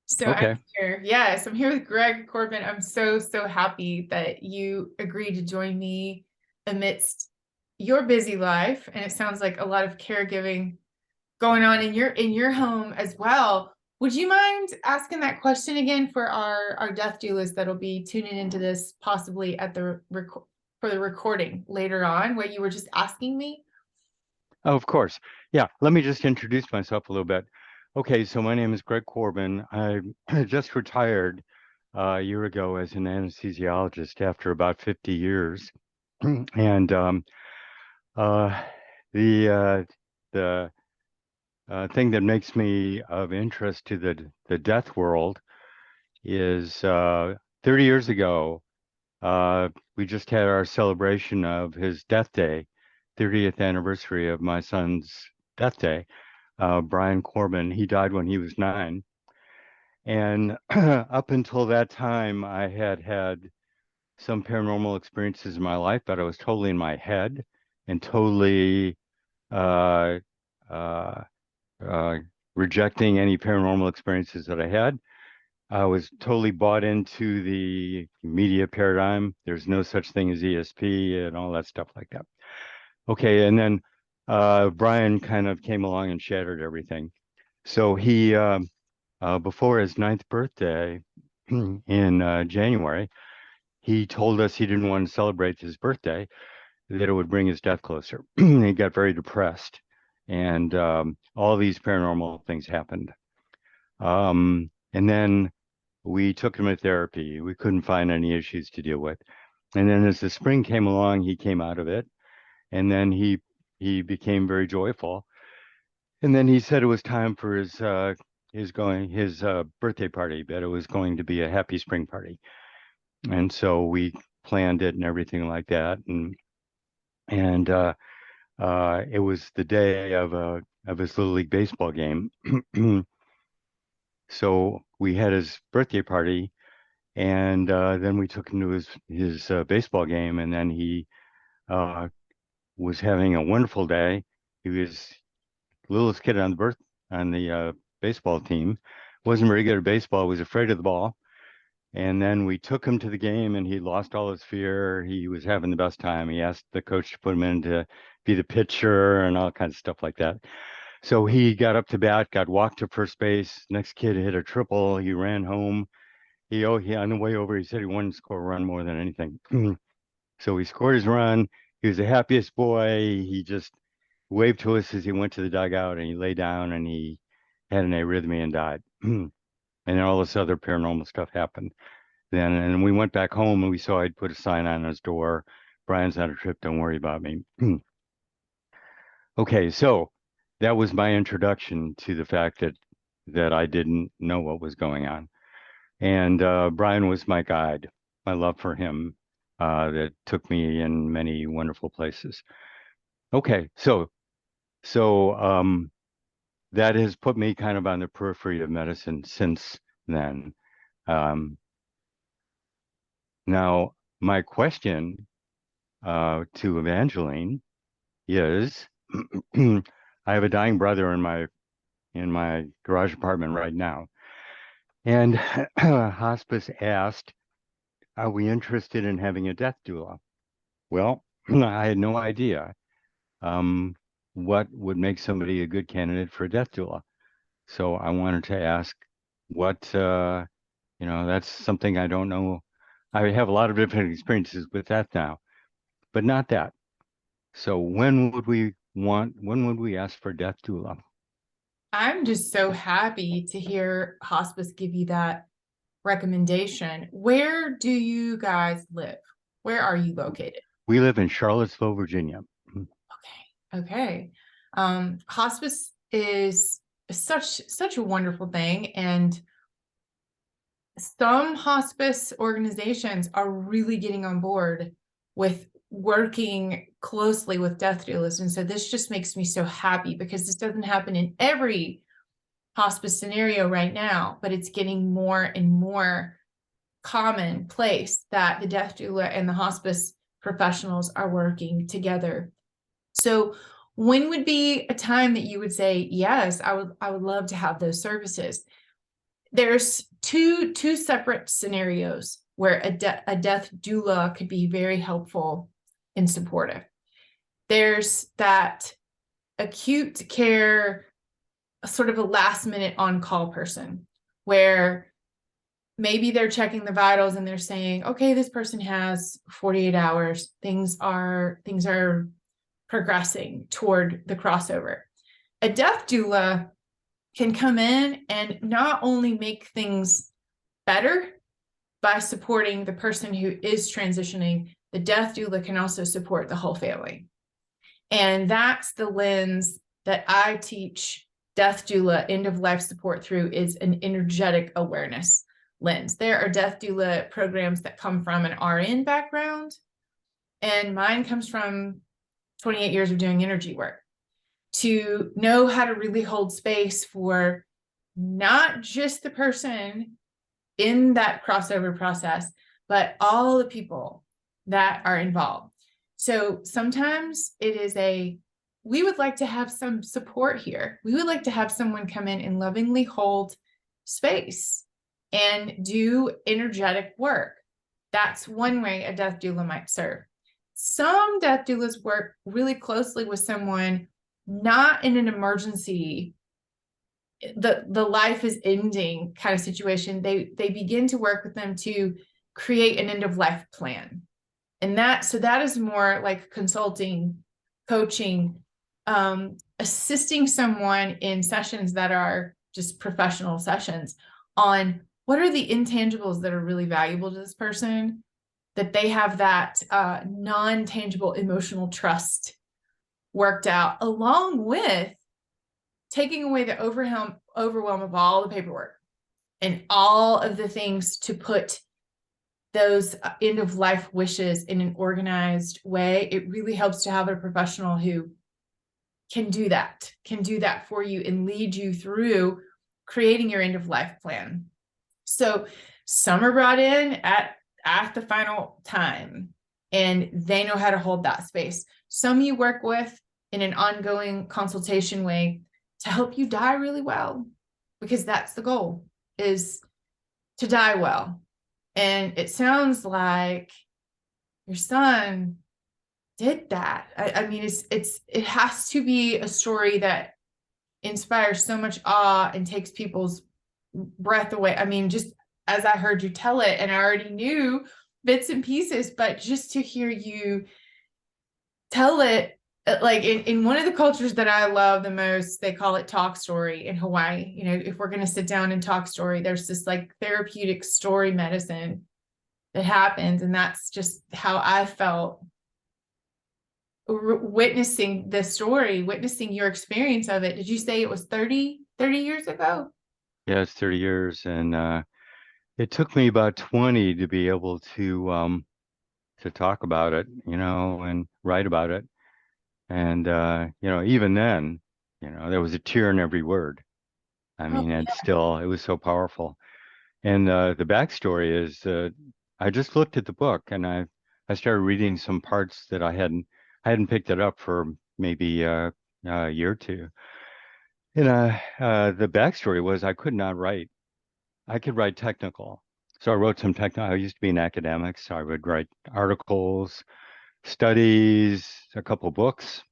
So I'm Okay. here. Yes, I'm here with Gregg Korbon. I'm so happy that you agreed to join me amidst your busy life. And it sounds like a lot of caregiving going on in your home as well. Would you mind asking that question again for our death doulas that'll be tuning into this possibly at the for the recording later on, what you were just asking me? Oh, of course. Yeah. Let me just introduce myself a little bit. Okay. So my name is Gregg Corbin. I just retired a year ago as an anesthesiologist after about 50 years. And uh, the the thing that makes me of interest to the death world is 30 years ago, we just had our celebration of his death day, 30th anniversary of my son's death day. Brian Corbin. He died when he was 9. And up until that time, I had had some paranormal experiences in my life, but I was totally in my head and totally uh, uh, uh, rejecting any paranormal experiences that I had. I was totally bought into the media paradigm. There's no such thing as ESP and all that stuff like that. Okay, and then Brian kind of came along and shattered everything. So he before his 9th birthday in January, he told us he didn't want to celebrate his birthday, that it would bring his death closer. He got very depressed, and all these paranormal things happened. And then we took him to therapy. We couldn't find any issues to deal with. And then as the spring came along, he came out of it, and then he became very joyful. And then he said it was time for his birthday party, but it was going to be a happy spring party. And so we planned it and everything like that. And it was the day of his little league baseball game. So we had his birthday party, and then we took him to his baseball game, and then he uh, was having a wonderful day. He was the littlest kid on the baseball team. Wasn't very good at baseball. Was afraid of the ball. And then we took him to the game, and he lost all his fear. He was having the best time. He asked the coach to put him in to be the pitcher and all kinds of stuff like that. So he got up to bat, got walked to first base. Next kid hit a triple. He ran home. He on the way over, he said he wanted to score a run more than anything. So he scored his run. He was the happiest boy. He just waved to us as he went to the dugout, and he lay down and he had an arrhythmia and died. And then all this other paranormal stuff happened. Then and we went back home and we saw I'd put a sign on his door. Brian's on a trip. Don't worry about me. Okay, so that was my introduction to the fact that I didn't know what was going on. And Brian was my guide. My love for him that took me in many wonderful places. Okay, so that has put me kind of on the periphery of medicine since then. Um, Now, my question to Evangeline is, I have a dying brother in my garage apartment right now, and hospice asked, "Are we interested in having a death doula?" Well, I had no idea um, what would make somebody a good candidate for a death doula. So I wanted to ask what, that's something I don't know. I have a lot of different experiences with that now, but not that. So when would we ask for death doula? I'm just so happy to hear hospice give you that recommendation. Where do you guys live? Where are you located? We live in Charlottesville, Virginia. Okay. Okay. Hospice is such a wonderful thing, and some hospice organizations are really getting on board with working closely with death doulas. And so this just makes me so happy because this doesn't happen in every hospice scenario right now, but it's getting more and more commonplace that the death doula and the hospice professionals are working together. So when would be a time that you would say, yes, I would love to have those services? there's two separate scenarios where a death doula could be very helpful and supportive. There's that acute care, sort of a last minute on call person, where maybe they're checking the vitals and they're saying, okay, this person has 48 hours. Things are progressing toward the crossover. A death doula can come in and not only make things better by supporting the person who is transitioning, the death doula can also support the whole family. And that's the lens that I teach death doula end of life support through, is an energetic awareness lens. There are death doula programs that come from an RN background, and mine comes from 28 years of doing energy work, to know how to really hold space for not just the person in that crossover process, but all the people that are involved. So sometimes it is we would like to have some support here. We would like to have someone come in and lovingly hold space and do energetic work. That's one way a death doula might serve. Some death doulas work really closely with someone not in an emergency, the life is ending kind of situation. They begin to work with them to create an end of life plan. And that is more like consulting, coaching, assisting someone in sessions that are just professional sessions on what are the intangibles that are really valuable to this person, that they have that non-tangible emotional trust worked out, along with taking away the overwhelm of all the paperwork and all of the things to put those end of life wishes in an organized way. It really helps to have a professional who can do that for you and lead you through creating your end of life plan. So some are brought in at the final time, and they know how to hold that space. Some you work with in an ongoing consultation way to help you die really well, because that's the goal, is to die well. And it sounds like your son did that. I mean, it has to be a story that inspires so much awe and takes people's breath away. I mean, just as I heard you tell it, and I already knew bits and pieces, but just to hear you tell it, like in one of the cultures that I love the most, they call it talk story in Hawaii. You know, if we're going to sit down and talk story, there's this like therapeutic story medicine that happens. And that's just how I felt witnessing this story, witnessing your experience of it. Did you say it was 30 years ago? Yeah, it's 30 years. And it took me about 20 to be able to talk about it, and write about it. And, even then, there was a tear in every word. I Oh, mean, and still, it was so powerful. And the backstory is I just looked at the book, and I started reading some parts that I hadn't picked it up for maybe a year or two. And the backstory was I could not write. I could write technical. So I wrote some technical. I used to be an academic, so I would write articles, studies, a couple books.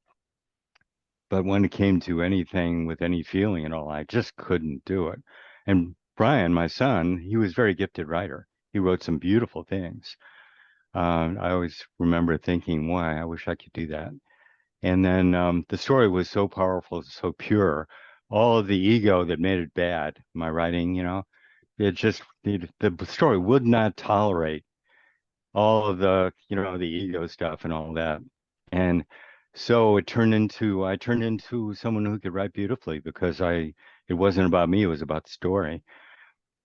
But when it came to anything with any feeling at all, I just couldn't do it. And Brian, my son, he was a very gifted writer. He wrote some beautiful things. I always remember thinking, why, I wish I could do that. And then the story was so powerful, so pure. All of the ego that made it bad, my writing, it just, the story would not tolerate all of the ego stuff and all that. And so I turned into someone who could write beautifully, because it wasn't about me, it was about the story.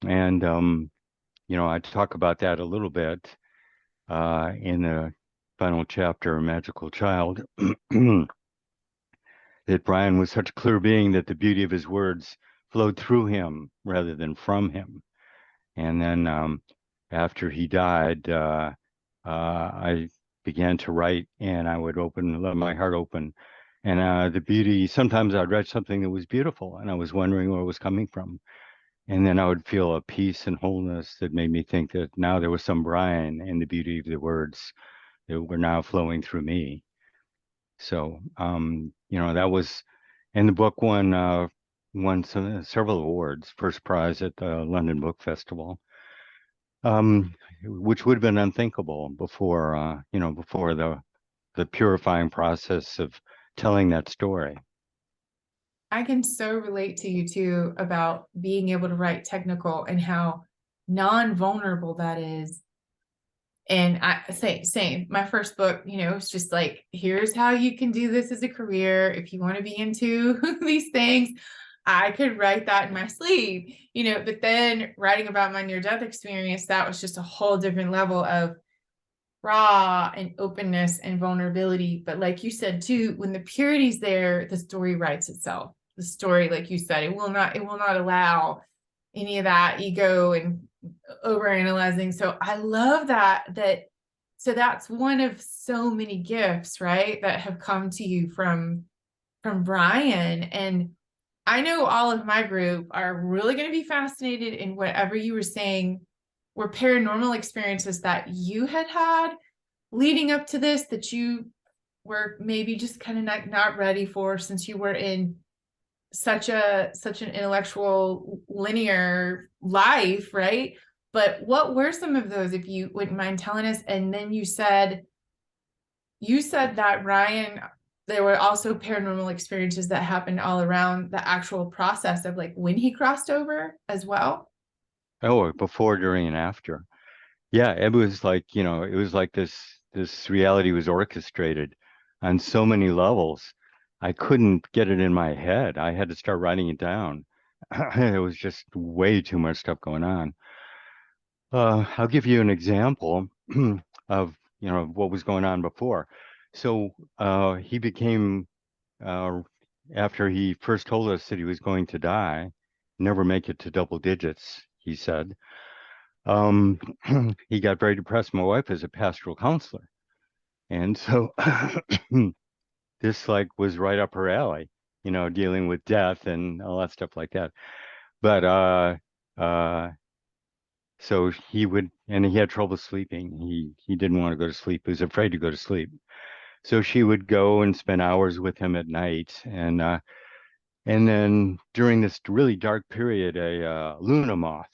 And I talk about that a little bit in the final chapter, Magical Child, that Brian was such a clear being that the beauty of his words flowed through him rather than from him. And then after he died, I began to write, and I would let my heart open. And the beauty, sometimes I'd write something that was beautiful, and I was wondering where it was coming from. And then I would feel a peace and wholeness that made me think that now there was some Brian in the beauty of the words that were now flowing through me. So, that was, and the book won several awards, first prize at the London Book Festival, which would have been unthinkable before, before the purifying process of telling that story. I can so relate to you too about being able to write technical and how non-vulnerable that is. And I say same. My first book, it's just like, here's how you can do this as a career. If you want to be into these things, I could write that in my sleep, but then writing about my near-death experience, that was just a whole different level of raw and openness and vulnerability. But like you said too, when the purity's there, the story writes itself. The story, like you said, it will not allow any of that ego and overanalyzing. So I love so that's one of so many gifts, right, that have come to you from Brian. And I know all of my group are really going to be fascinated in whatever you were saying were paranormal experiences that you had leading up to this that you were maybe just kind of not ready for, since you were in such an intellectual linear life, right? But what were some of those, if you wouldn't mind telling us? And then you said that, Ryan, there were also paranormal experiences that happened all around the actual process of like when he crossed over as well. Oh, before, during, and after. Yeah, it was like, it was like this reality was orchestrated on so many levels. I couldn't get it in my head. I had to start writing it down. It was just way too much stuff going on. I'll give you an example of, what was going on before. So he became, uh, after he first told us that he was going to die, never make it to double digits, he said. Um, he got very depressed. My wife is a pastoral counselor. And so this like was right up her alley, dealing with death and all that stuff like that. But uh so he had trouble sleeping. He didn't want to go to sleep. He was afraid to go to sleep. So she would go and spend hours with him at night. And then during this really dark period, a Luna moth.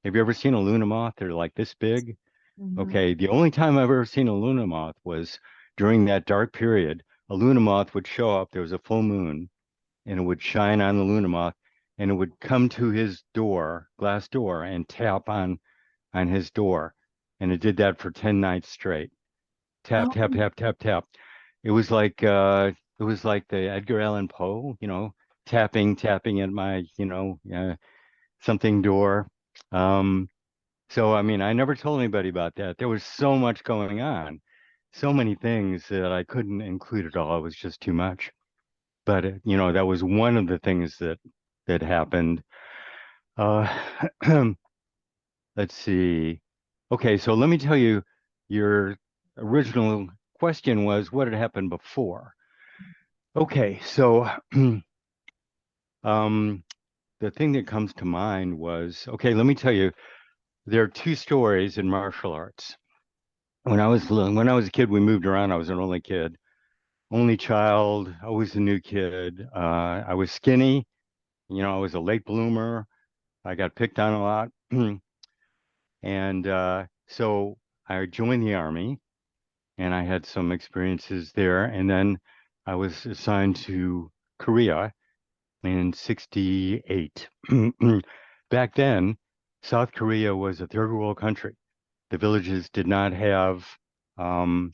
Have you ever seen a Luna moth? They're like this big. Mhm. Okay, the only time I've ever seen a Luna moth was during that dark period. A Luna moth would show up, there was a full moon, and it would shine on the Luna moth, and it would come to his door, glass door, and tap on his door. And it did that for 10 nights straight. Tap, tap, Oh, tap, tap, tap. It was like the Edgar Allan Poe, tapping, tapping at my, something door. Um, so, I mean, I never told anybody about that. There was so much going on, so many things that I couldn't include it all. It was just too much. But, that was one of the things that happened. Uh, let's see. Okay, so let me tell you, your original question was what had happened before. Okay, so um, the thing that comes to mind was, okay, let me tell you, there are two stories in martial arts. When I was a kid, we moved around. I was an only kid, only child, always a new kid. I was skinny, I was a late bloomer. I got picked on a lot, and so I joined the army, and I had some experiences there, and then I was assigned to Korea in '68. Back then, South Korea was a third world country. The villages did not have um,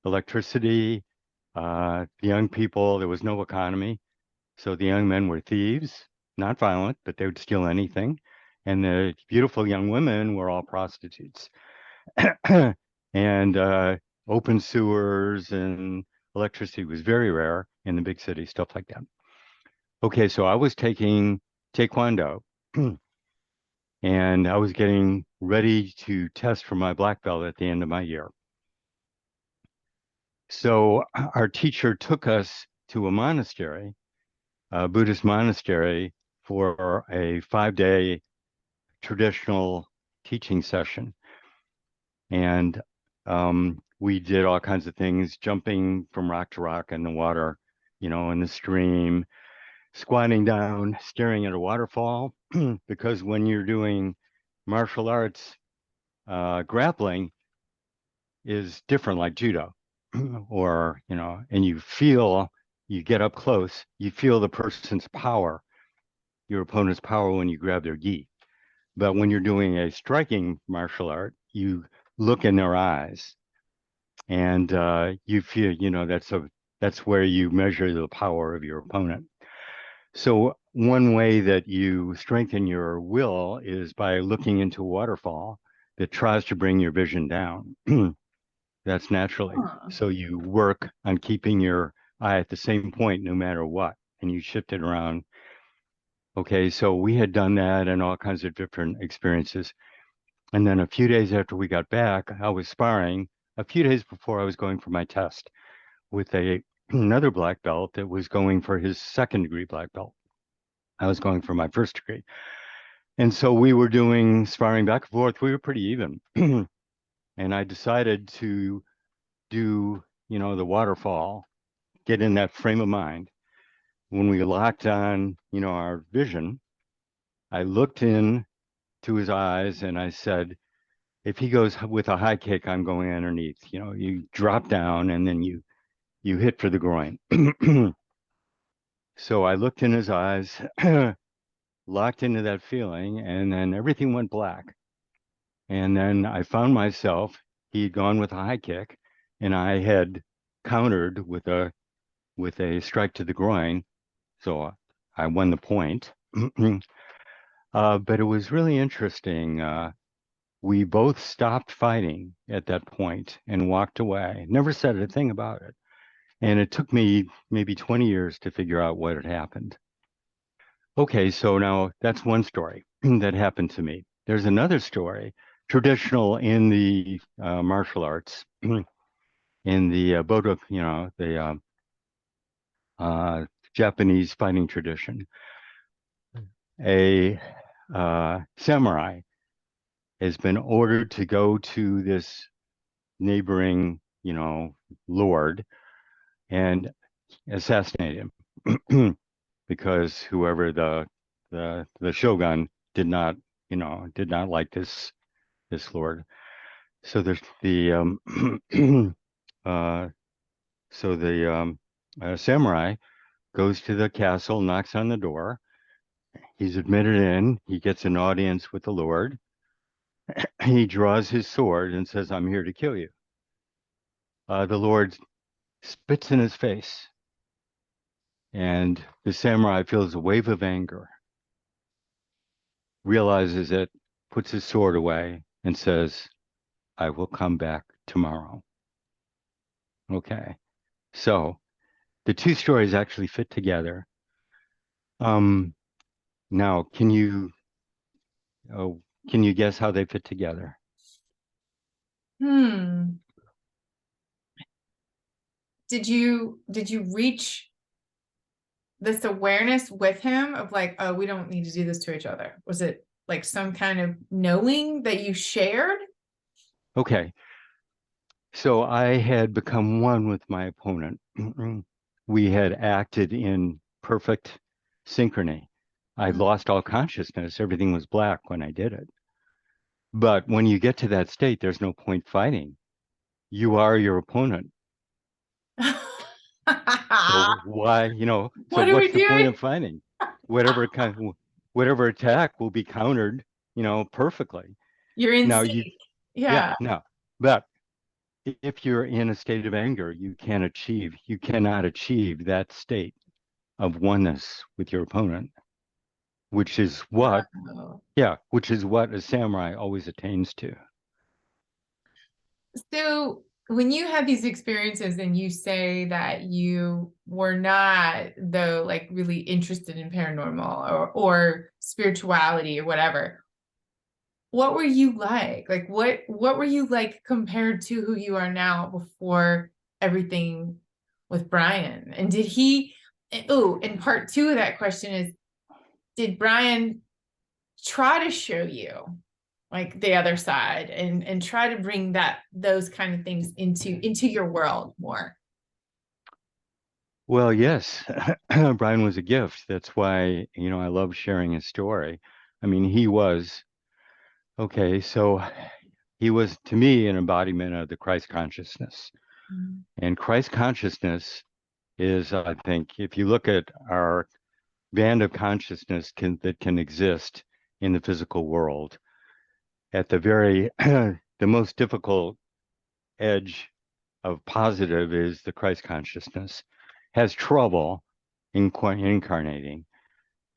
electricity. The young people, there was no economy. So the young men were thieves, not violent, but they would steal anything. And the beautiful young women were all prostitutes. And open sewers and electricity was very rare in the big city, stuff like that. Okay, so I was taking Taekwondo and I was getting ready to test for my black belt at the end of my year. So our teacher took us to a monastery, a Buddhist monastery, for a 5-day traditional teaching session. And we did all kinds of things, jumping from rock to rock in the water, in the stream, squatting down, staring at a waterfall. Because when you're doing martial arts, grappling is different, like judo, or, and you get up close, you feel the person's power, your opponent's power when you grab their gi. But when you're doing a striking martial art, you look in their eyes, and you feel, that's where you measure the power of your opponent. So one way that you strengthen your will is by looking into a waterfall that tries to bring your vision down. That's naturally. Huh. So you work on keeping your eye at the same point no matter what, and you shift it around. Okay, so we had done that and all kinds of different experiences. And then a few days after we got back, I was sparring a few days before I was going for my test with another black belt that was going for his second degree black belt. I was going for my first degree. And so we were doing sparring back and forth. We were pretty even. And I decided to do, the waterfall, get in that frame of mind. When we locked on, our vision, I looked in to his eyes and I said, if he goes with a high kick, I'm going underneath. You drop down and then you hit for the groin. So I looked in his eyes, locked into that feeling, and then everything went black. And then I found myself, he had gone with a high kick, and I had countered with a strike to the groin. So I won the point. But it was really interesting. We both stopped fighting at that point and walked away. Never said a thing about it. And it took me maybe 20 years to figure out what had happened. Okay, so now that's one story that happened to me. There's another story, traditional in the martial arts, in the Bodo, the Japanese fighting tradition. A samurai has been ordered to go to this neighboring, lord and assassinate him because whoever the shogun did not like this lord. So there's the samurai goes to the castle, knocks on the door. He's admitted in. He gets an audience with the lord. He draws his sword and says, "I'm here to kill you." The lord spits in his face, and the samurai feels a wave of anger, realizes it, puts his sword away, and says, "I will come back tomorrow." Okay, so the two stories actually fit together. Now, uh, can you guess how they fit together? Hmm. Did you reach this awareness with him of like, oh, we don't need to do this to each other? Was it like some kind of knowing that you shared? Okay, so I had become one with my opponent. We had acted in perfect synchrony. I lost all consciousness. Everything was black when I did it. But when you get to that state, there's no point fighting. You are your opponent. So why, so What are we what's the point doing? of fighting? Whatever whatever attack will be countered, perfectly. You're in Now sync. yeah, Yeah. no. But if you're in a state of anger, you cannot achieve that state of oneness with your opponent, which is what, Oh. which is what a samurai always attains to. So when you had these experiences and you say that you were not, though, like really interested in paranormal or spirituality or whatever, what were you like? Like what were you like compared to who you are now before everything with Brian? And did he, oh, and part two of that question is, did Brian try to show you like the other side, and try to bring those kind of things into your world more. Well, yes, Brian was a gift. That's why, I love sharing his story. I mean, he was, okay, so he was to me an embodiment of the Christ consciousness. Mm-hmm. And Christ consciousness is, I think, if you look at our band of consciousness that can exist in the physical world, at the very, the most difficult edge of positive is the Christ consciousness, has trouble incarnating.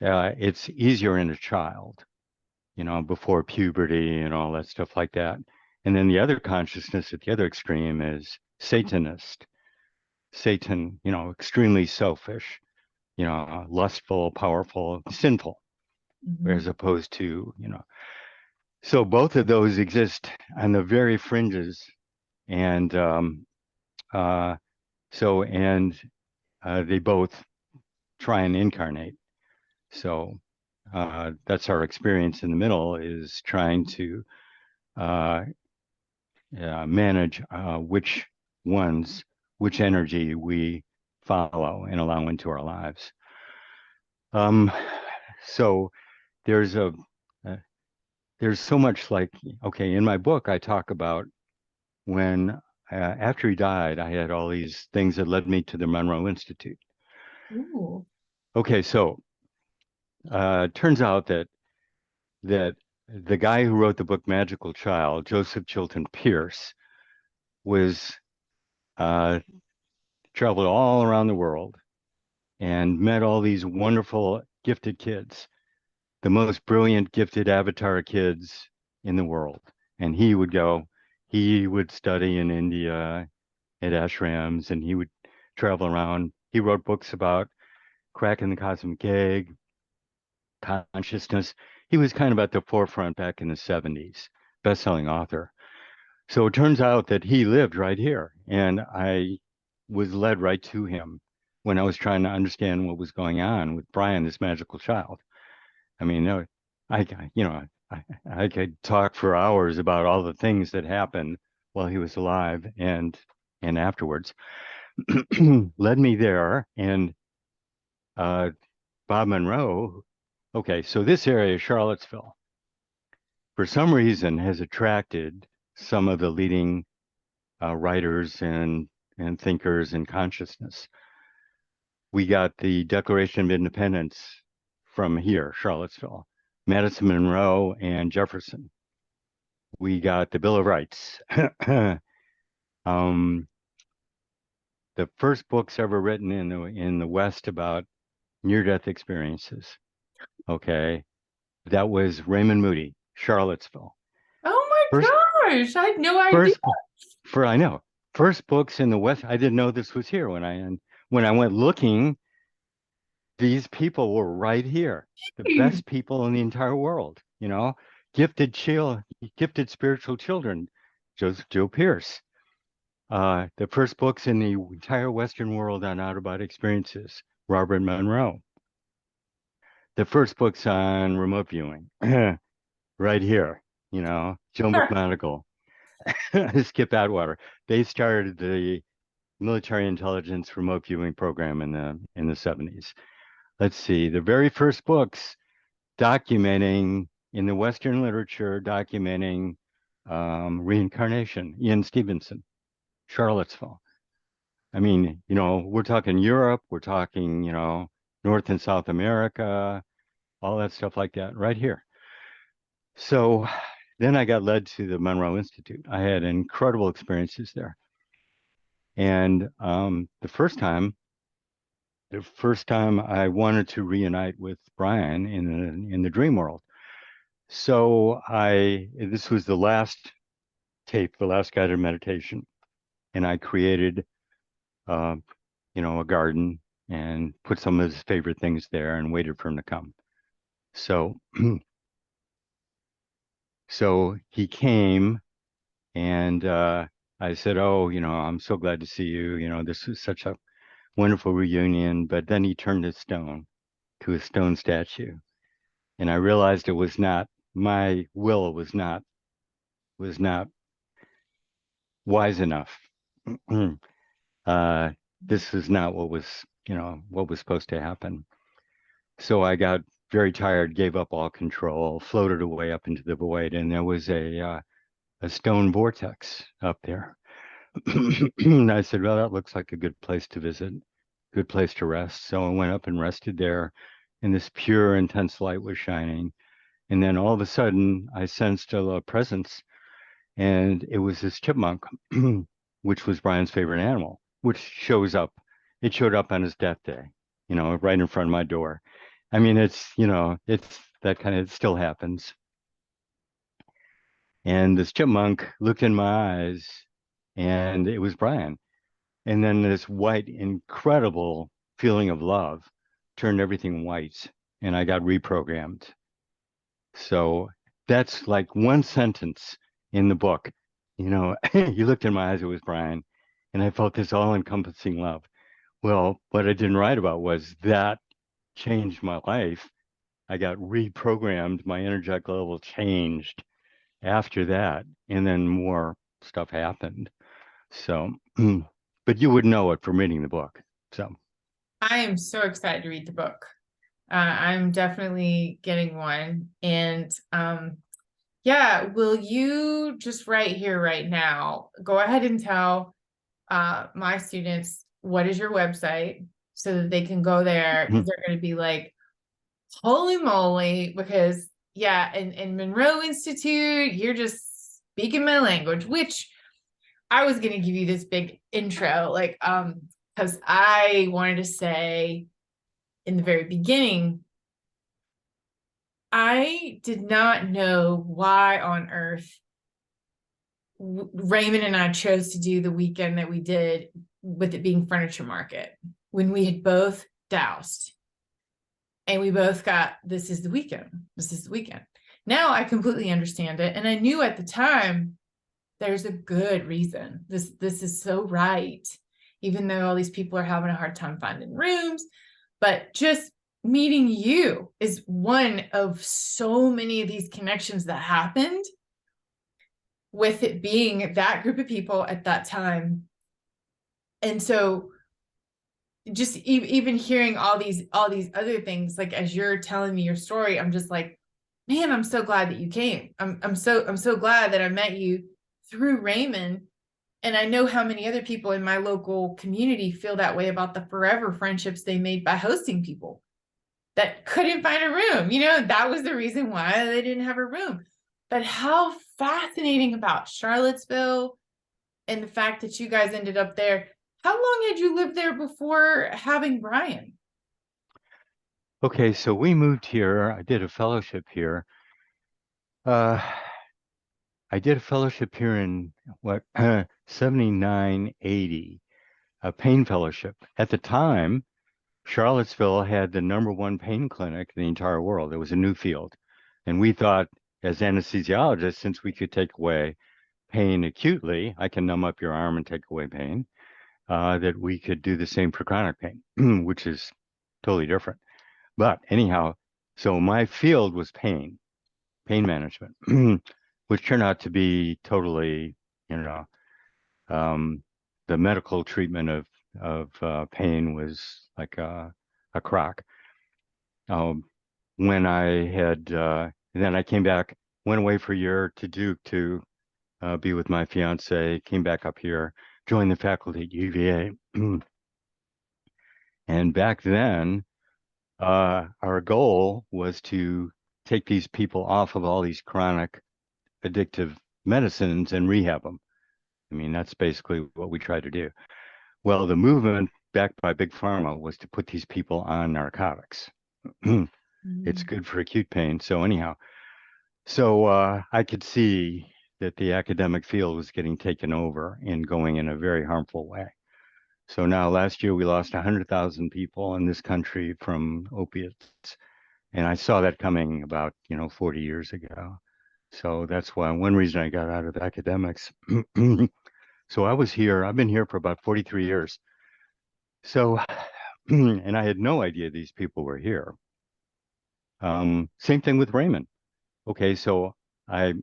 It's easier in a child, before puberty and all that stuff like that. And then the other consciousness at the other extreme is Satanist. Satan, extremely selfish, lustful, powerful, sinful, Mm-hmm. as opposed to, so both of those exist on the very fringes. And uh, and they both try and incarnate. So that's our experience in the middle, is trying to uh, manage which energy we follow and allow into our lives. Um, so there's a uh, there's so much, like, okay, in my book I talk about when after he died, I had all these things that led me to the Monroe Institute. Ooh. Okay, so turns out that the guy who wrote the book Magical Child, Joseph Chilton Pierce, was uh, traveled all around the world and met all these wonderful, gifted kids, the most brilliant, gifted avatar kids in the world. And he would study in India at ashrams, and he would travel around. He wrote books about cracking the cosmic egg, consciousness. He was kind of at the forefront back in the 70s, best-selling author. So it turns out that he lived right here, and I was led right to him when I was trying to understand what was going on with Brian, this magical child. I mean, I could talk for hours about all the things that happened while he was alive and afterwards. Led me there, and uh, Bob Monroe. Okay, so this area, Charlottesville, for some reason, has attracted some of the leading writers and thinkers in consciousness. We got the Declaration of Independence from here, Charlottesville, Madison, Monroe, and Jefferson. We got the Bill of Rights. um, the first books ever written in the West about near-death experiences. Okay, that was Raymond Moody, Charlottesville. Oh First, my gosh, I had no idea. first, for I know, first books in the West. I didn't know this was here when I went looking. These people were right here, the best people in the entire world. Gifted gifted spiritual children. Joe Pierce. The first books in the entire Western world on out-of-body experiences. Robert Monroe. The first books on remote viewing. Right here. Joe McMonagle, Skip Atwater. They started the military intelligence remote viewing program in the 70s. Let's see, the very first books documenting in the Western literature, documenting reincarnation, Ian Stevenson, Charlottesville. I mean, we're talking Europe, we're talking, North and South America, all that stuff like that right here. So then I got led to the Monroe Institute. I had incredible experiences there. And the first time I wanted to reunite with Brian in the dream world. So this was the last tape, the last guided meditation, and I created, uh, a garden and put some of his favorite things there and waited for him to come. So, so he came, and I said, "Oh, I'm so glad to see you. This was such a wonderful reunion." But then he turned to stone, to a stone statue, And I realized it was not my will was not wise enough. uh, this is not what was, what was supposed to happen. So I got very tired, gave up all control, floated away up into the void, and there was a stone vortex up there. And I said, well, that looks like a good place to visit, good place to rest. So I went up and rested there, and this pure, intense light was shining. And then all of a sudden, I sensed a presence, and it was this chipmunk, which was Brian's favorite animal, which shows up. It showed up on his death day, right in front of my door. I mean, it's that kind of, it still happens. And this chipmunk looked in my eyes, and it was Brian. And then this white, incredible feeling of love turned everything white, and I got reprogrammed. So that's like one sentence in the book. You looked in my eyes, it was Brian, and I felt this all-encompassing love. Well, what I didn't write about was that changed my life. I got reprogrammed, my energetic level changed after that, and then more stuff happened. So, but you would know it from reading the book. So, I am so excited to read the book. I'm definitely getting one. And yeah, will you just right here, right now, go ahead and tell my students what is your website so that they can go there, because they're going to be like, holy moly, because yeah, in Monroe Institute, you're just speaking my language, which I was going to give you this big intro, like, because I wanted to say in the very beginning, I did not know why on earth Raymond and I chose to do the weekend that we did, with it being furniture market, when we had both doused and we both got, this is the weekend. This is the weekend. Now I completely understand it. And I knew at the time there's a good reason. This is so right. Even though all these people are having a hard time finding rooms, but just meeting you is one of so many of these connections that happened with it being that group of people at that time. And so just even hearing all these other things, like as you're telling me your story, I'm just like, man, I'm so glad that you came. I'm so glad that I met you through Raymond. And I know how many other people in my local community feel that way about the forever friendships they made by hosting people that couldn't find a room. That was the reason why they didn't have a room. But how fascinating about Charlottesville and the fact that you guys ended up there. How long had you lived there before having Brian? okay, so we moved here. I did a fellowship here. Uh, I did a fellowship here in what 79, 80, a pain fellowship. At the time, Charlottesville had the #1 pain clinic in the entire world. It was a new field. And we thought, as anesthesiologists, since we could take away pain acutely, I can numb up your arm and take away pain, that we could do the same for chronic pain, which is totally different. But anyhow, so my field was pain management, which turned out to be totally, you know, um, the medical treatment of pain was like a crock. Um, when I had then I came back, went away for a year to Duke to be with my fiance, came back up here, joined the faculty at UVA, and back then our goal was to take these people off of all these chronic addictive medicines and rehab them. I mean, that's basically what we tried to do. Well, the movement backed by Big Pharma was to put these people on narcotics. It's good for acute pain. So anyhow, I could see that the academic field was getting taken over and going in a very harmful way. So now last year we lost 100,000 people in this country from opiates. And I saw that coming about, 40 years ago. So that's why one reason I got out of academics. So I've been here for about 43 years. So, and I had no idea these people were here. Same thing with Raymond. Okay, so I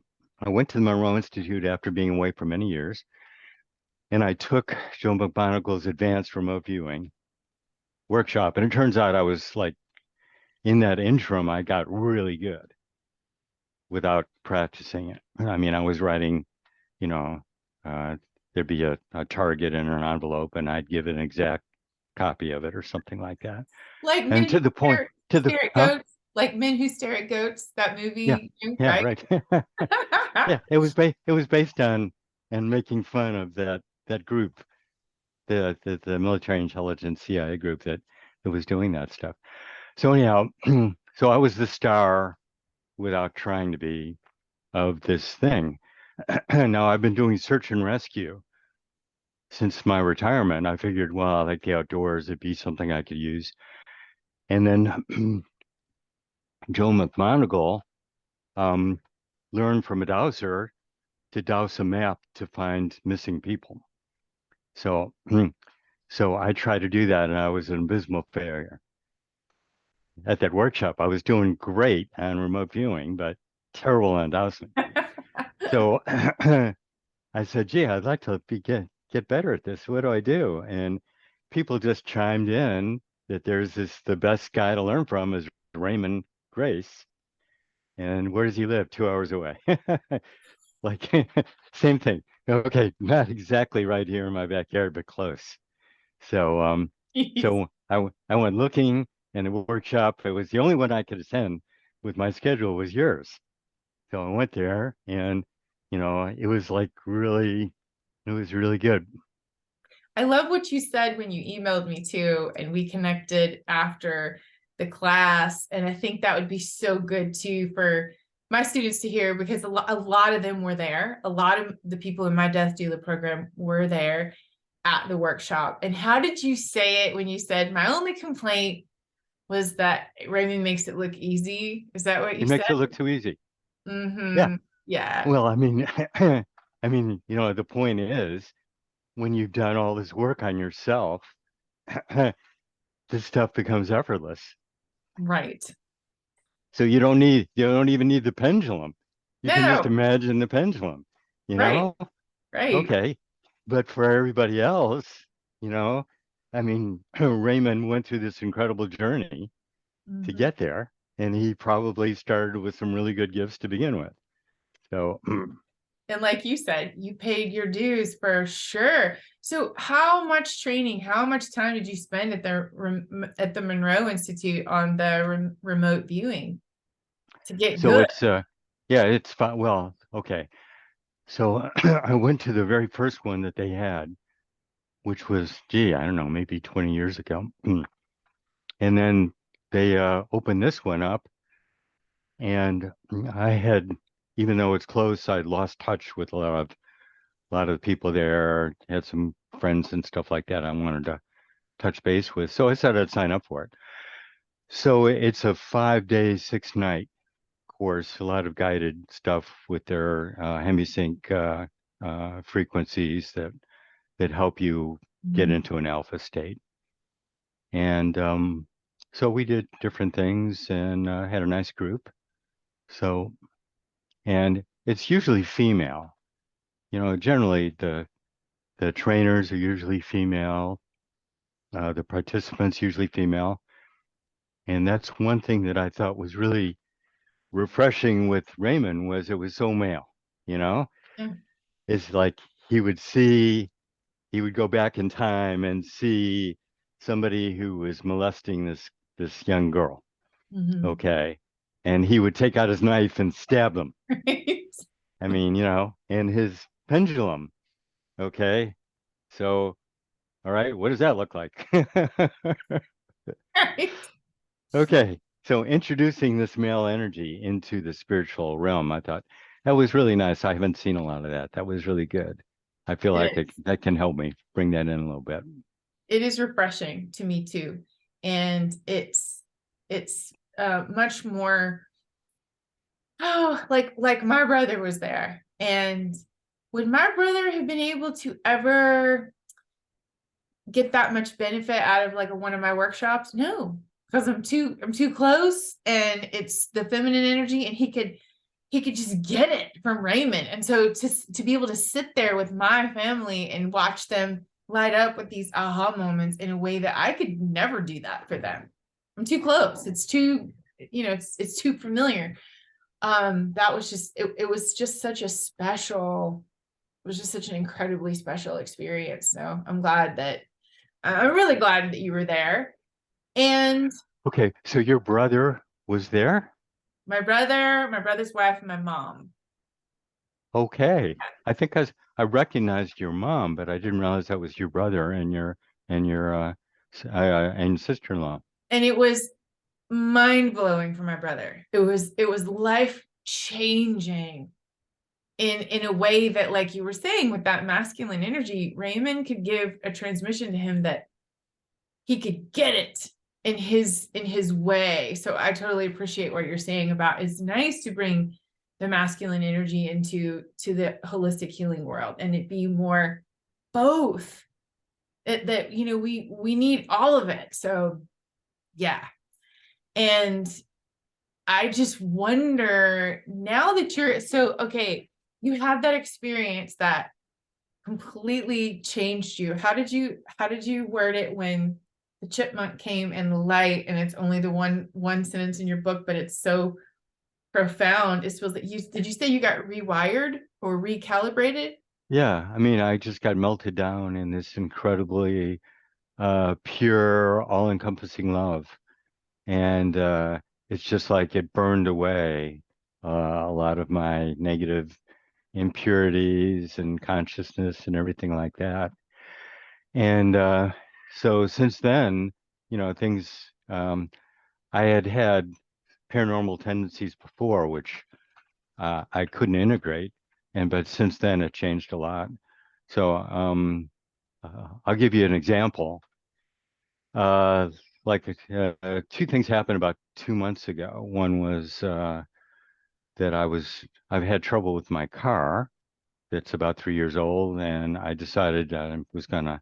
I went to the Monroe Institute after being away for many years, and I took Joe McMonagle's advanced remote viewing workshop. And it turns out I was like in that interim, I got really good without practicing it. I mean, I was writing, you know, uh, there'd be a target in an envelope, and I'd give an exact copy of it or something like that. Like And men to who the point, to the, stare at huh? goats, like men who stare at goats, that Yeah, movie, yeah, right? right. Yeah, it was based on and making fun of that group, the military intelligence CIA group that was doing that stuff. So anyhow, so I was the star without trying to be of this thing. Now I've been doing search and rescue since my retirement. I figured, well, I like the outdoors, it'd be something I could use. And then Joe McMonagle um, learned from a dowser to douse a map to find missing people. So, so I tried to do that, and I was an abysmal failure. At that workshop, I was doing great on remote viewing, but terrible on dowsing. So I said, "Gee, I'd like to get better at this. What do I do?" And people just chimed in that there's the best guy to learn from is Raymond Grace. And where does he live? 2 hours away. Like same thing. Okay, not exactly right here in my backyard, but close. So I went looking, and the workshop, it was the only one I could attend with my schedule was yours. So I went there, and it was like really, it was really good. I love what you said when you emailed me too, and we connected after the class. And I think that would be so good too for my students to hear, because a lot of them were there. A lot of the people in my Death Doula program were there at the workshop. And how did you say it when you said, my only complaint was that Raymond makes it look easy? Is that what It you said? makes it look too easy. Yeah. Mm-hmm. Yeah. Well, I mean, I mean, the point is when you've done all this work on yourself, this stuff becomes effortless. Right. So you don't even need the pendulum. You can just No. imagine the pendulum, you Right. know? Right. Okay. But for everybody else, you know, I mean, Raymond went through this incredible journey to Mhm. get there, and he probably started with some really good gifts to begin with. So, And like you said, you paid your dues for sure. So how much training, how much time did you spend at the Monroe Institute on the remote viewing to get so good? yeah, it's fine. Well, okay. So I went to the very first one that they had, which was, gee, I don't know, maybe 20 years ago. And then they opened this one up, and I had, even though it's closed, I'd lost touch with a lot of the people there, had some friends and stuff like that I wanted to touch base with. So I said I'd sign up for it. So it's a 5 day, 6 night course, a lot of guided stuff with their hemisync frequencies that help you get Mhm. into an alpha state. And so we did different things and had a nice group. So, and it's usually female. Generally the trainers are usually female, the participants usually female. And that's one thing that I thought was really refreshing with Raymond was it was so male, you know? Yeah. It's like he would see, he would go back in time and see somebody who was molesting this young girl. Mhm. Okay. And he would take out his knife and stab them. Right. I mean, and his pendulum. Okay. So, all right, what does that look like? Right. Okay. So introducing this male energy into the spiritual realm, I thought that was really nice. I haven't seen a lot of that. That was really good. I feel like It is. that can help me bring that in a little bit. It is refreshing to me too. And it's much more, oh, like my brother was there. And would my brother have been able to ever get that much benefit out of like one of my workshops? No, because I'm too close, and it's the feminine energy, and he could just get it from Raymond. And so to be able to sit there with my family and watch them light up with these aha moments in a way that I could never do that for them. I'm too close. It's too, it's too familiar. That was just it was just such a special, it was just such an incredibly special experience. So I'm really glad that you were there. And Okay, so your brother was there? my brother, my brother's wife, and my mom. Okay. I think I recognized your mom, but I didn't realize that was your brother and your and sister-in-law. And it was mind blowing for my brother. It was life changing in a way that, like you were saying, with that masculine energy, Raymond could give a transmission to him that he could get it in his way. So I totally appreciate what you're saying about it's nice to bring the masculine energy into the holistic healing world, and it be more both. That we need all of it. So yeah. And I just wonder, now that you're so okay, you had that experience that completely changed you. How did you word it when the chipmunk came and the light, and it's only the one sentence in your book, but it's so profound. It feels that did you say you got rewired or recalibrated? Yeah, I mean, I just got melted down in this incredibly pure, all-encompassing love. And it's just like it burned away a lot of my negative impurities and consciousness and everything like that. And so since then, things, I had paranormal tendencies before, which I couldn't integrate. But since then, it changed a lot. So I'll give you an example. Uh, like two things happened about 2 months ago. One was that I've had trouble with my car that's about 3 years old, and I decided I was gonna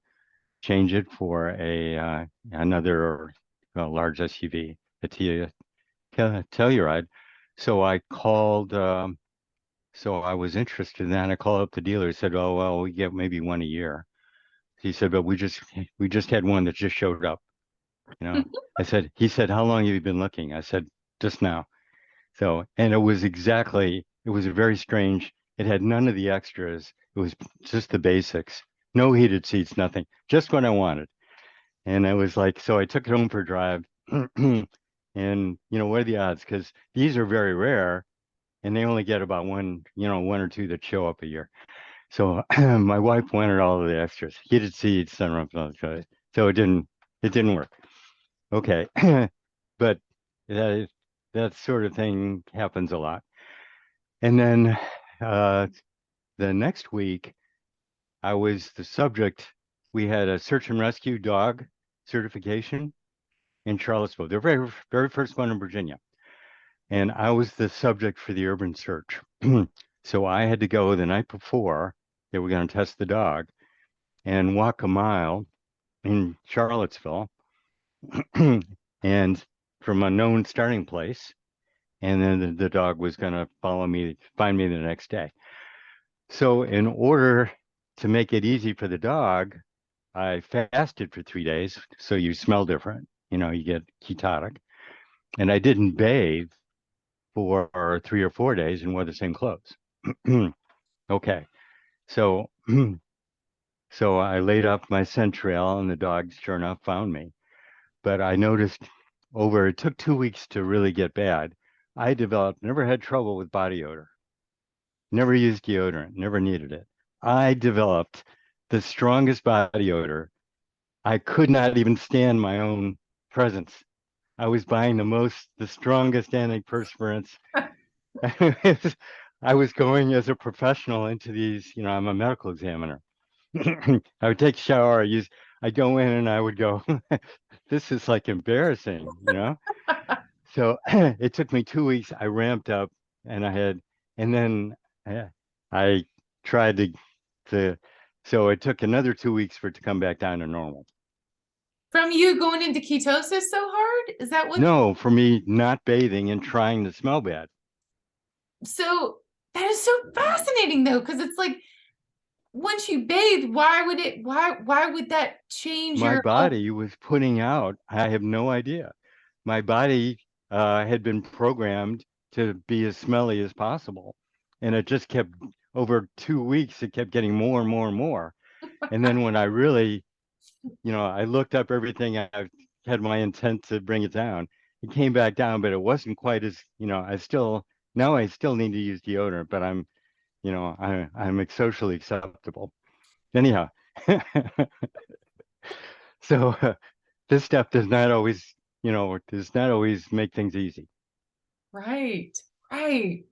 change it for another large SUV, a Telluride. So I called. So I was interested in that. I called up the dealer. He said, "Oh well, we get maybe one a year." He said, "But we just had one that just showed up." You know, he said, "How long have you been looking?" I said, "Just now." So, and it was very strange. It had none of the extras. It was just the basics. No heated seats, nothing. Just what I wanted. And I was like, so I took it home for a drive. And, what are the odds? Because these are very rare and they only get about one or two that show up a year. So my wife wanted all of the extras, heated seats, sunroof, so it didn't work. Okay. But that that sort of thing happens a lot. And then uh, the next week, I was the subject. We had a search and rescue dog certification in Charlottesville, the very, very first one in Virginia. And I was the subject for the urban search. So I had to go the night before they were going to test the dog and walk a mile in Charlottesville and from a known starting place. And then the dog was going to find me the next day. So in order to make it easy for the dog, I fasted for 3 days. So you smell different, you get ketotic. And I didn't bathe for 3 or 4 days and wore the same clothes. Okay. So so I laid up my scent trail and the dog sure enough found me. But I noticed it took 2 weeks to really get bad. Never had trouble with body odor. Never used deodorant, never needed it. I developed the strongest body odor. I could not even stand my own presence. I was buying the strongest antiperspirants. I was going as a professional into these, I'm a medical examiner. I would take a shower, I'd go in and I would go, this is like embarrassing. So it took me 2 weeks. I ramped up and then uh, I tried to, so it took another 2 weeks for it to come back down to normal. From you going into ketosis so hard? Is that what? No, for me not bathing and trying to smell bad. So that is so fascinating though, because it's like once you bathe, why would that change My your whole? body was putting out, I have no idea. My body had been programmed to be as smelly as possible. And it just kept, over 2 weeks, it kept getting more and more and more. And then when I really, I looked up everything, I had my intent to bring it down. It came back down, but it wasn't quite as, now I still need to use deodorant, but I'm socially acceptable. Anyhow, so this stuff does not always make things easy. Right, right.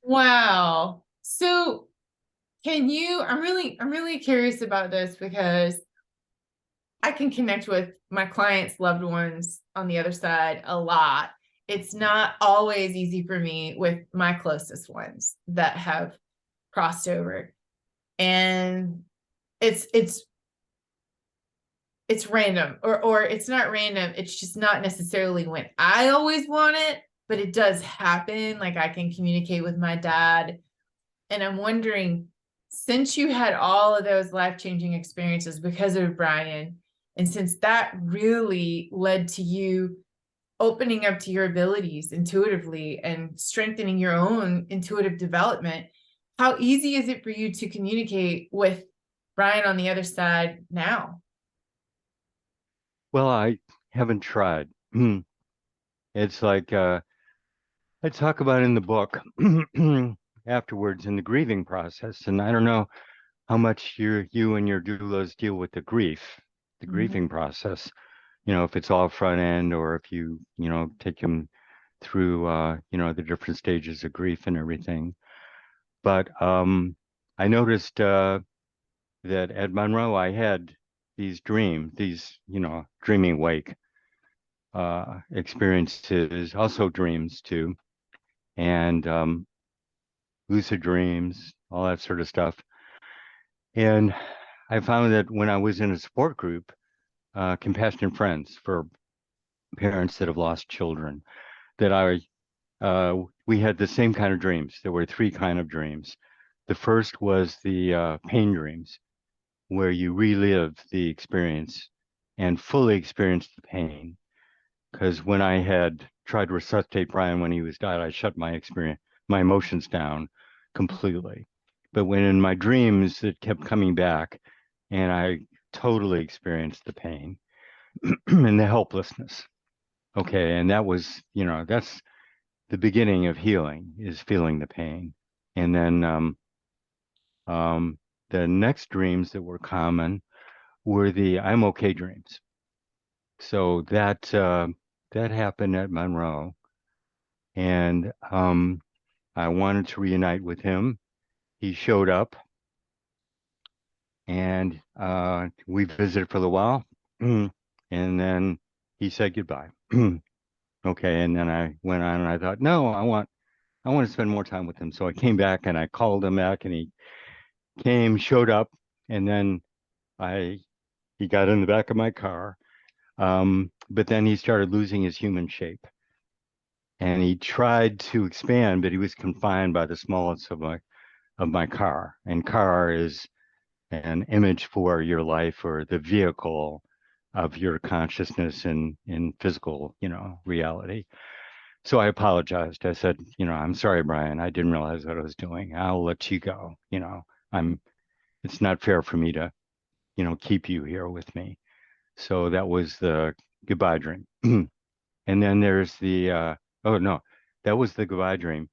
Wow. So I'm really curious about this because I can connect with my clients' loved ones on the other side a lot. It's not always easy for me with my closest ones that have crossed over. And it's it's it's random, or it's not random. It's just not necessarily when I always want it, but it does happen. Like I can communicate with my dad, and I'm wondering, since you had all of those life-changing experiences because of Brian, and since that really led to you opening up to your abilities intuitively and strengthening your own intuitive development, how easy is it for you to communicate with Brian on the other side now? Well, I haven't tried. It's like I talk about in the book afterwards in the grieving process, and I don't know how much you and your doulas deal with the Mhm. grieving process. If it's all front end or if you take them through the different stages of grief and everything. But I noticed that at Monroe I had these dreaming wake experiences, also dreams too, and lucid dreams, all that sort of stuff. And I found that when I was in a support group, Compassionate Friends for parents that have lost children, that we had the same kind of dreams. There were three kind of dreams. The first was the pain dreams, where you relive the experience and fully experience the pain. Because when I had tried to resuscitate Brian when he was died, I shut my emotions down completely. But when in my dreams, it kept coming back, and I totally experienced the pain and the helplessness. Okay, and that's the beginning of healing, is feeling the pain. And then the next dreams that were common were the I'm okay dreams. So that happened at Monroe, and I wanted to reunite with him. He showed up, and we visited for a while, and then he said goodbye. Okay, and then I went on, and I thought, no, I want to spend more time with him. So I came back, and I called him back, and he showed up, and then I he got in the back of my car. But then he started losing his human shape, and he tried to expand, but he was confined by the smallness of my car. And car is an image for your life, or the vehicle of your consciousness in physical, reality. So I apologized. I said, I'm sorry, Brian. I didn't realize what I was doing. I'll let you go. I'm. It's not fair for me to, keep you here with me. So that was the goodbye dream. And then there's the oh no, that was the goodbye dream.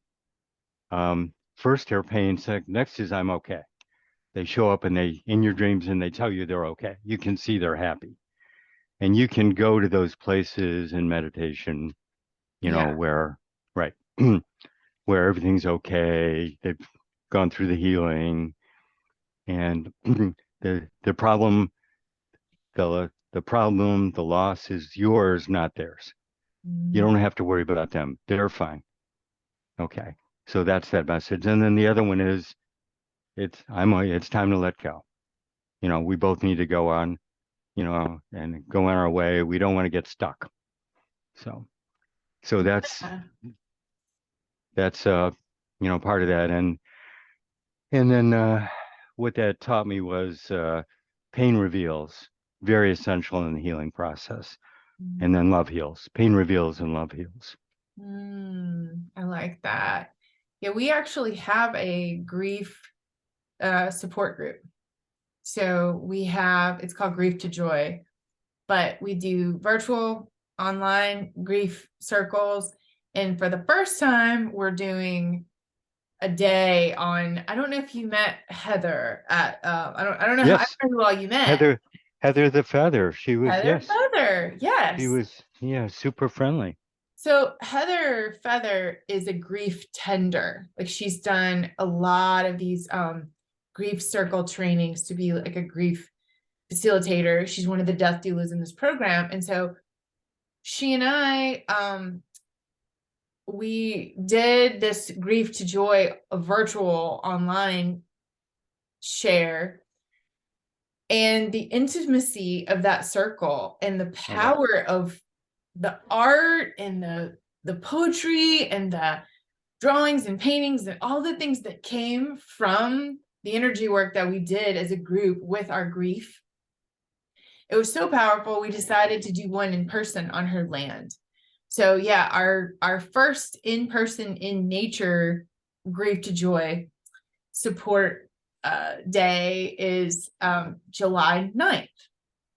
First they're pain, next is I'm okay. They show up and they in your dreams and they tell you they're okay. You can see they're happy. And you can go to those places in meditation, Yeah. where right, where everything's okay. They've gone through the healing, and the problem, the loss is yours, not theirs. You Mhm. don't have to worry about them. They're fine. Okay. So that's that message. And then the other one is it's time to let go. We both need to go on. and go on our way. We don't want to get stuck. So Yeah. that's part of that. And then what that taught me was pain reveals, very essential in the healing process. And then love heals. Pain reveals and love heals. I like that. Yeah, we actually have a grief support group. So it's called Grief to Joy, but we do virtual, online grief circles. And for the first time, we're doing a day on, I don't know if you met Heather at, I don't know how, I Yes, don't know who all you met. Heather the Feather. She was, Heather yes, Feather, she yes. was, yeah, super friendly. So Heather Feather is a grief tender. Like she's done a lot of these grief circle trainings to be like a grief facilitator. She's one of the death doulas in this program. And so she and I we did this Grief to Joy, a virtual online share, and the intimacy of that circle and the Oh, wow. power of the art and the poetry and the drawings and paintings and all the things that came from the energy work that we did as a group with our grief. It was so powerful. We decided to do one in person on her land. So yeah, our first in-person in nature Grief to Joy support day is July 9th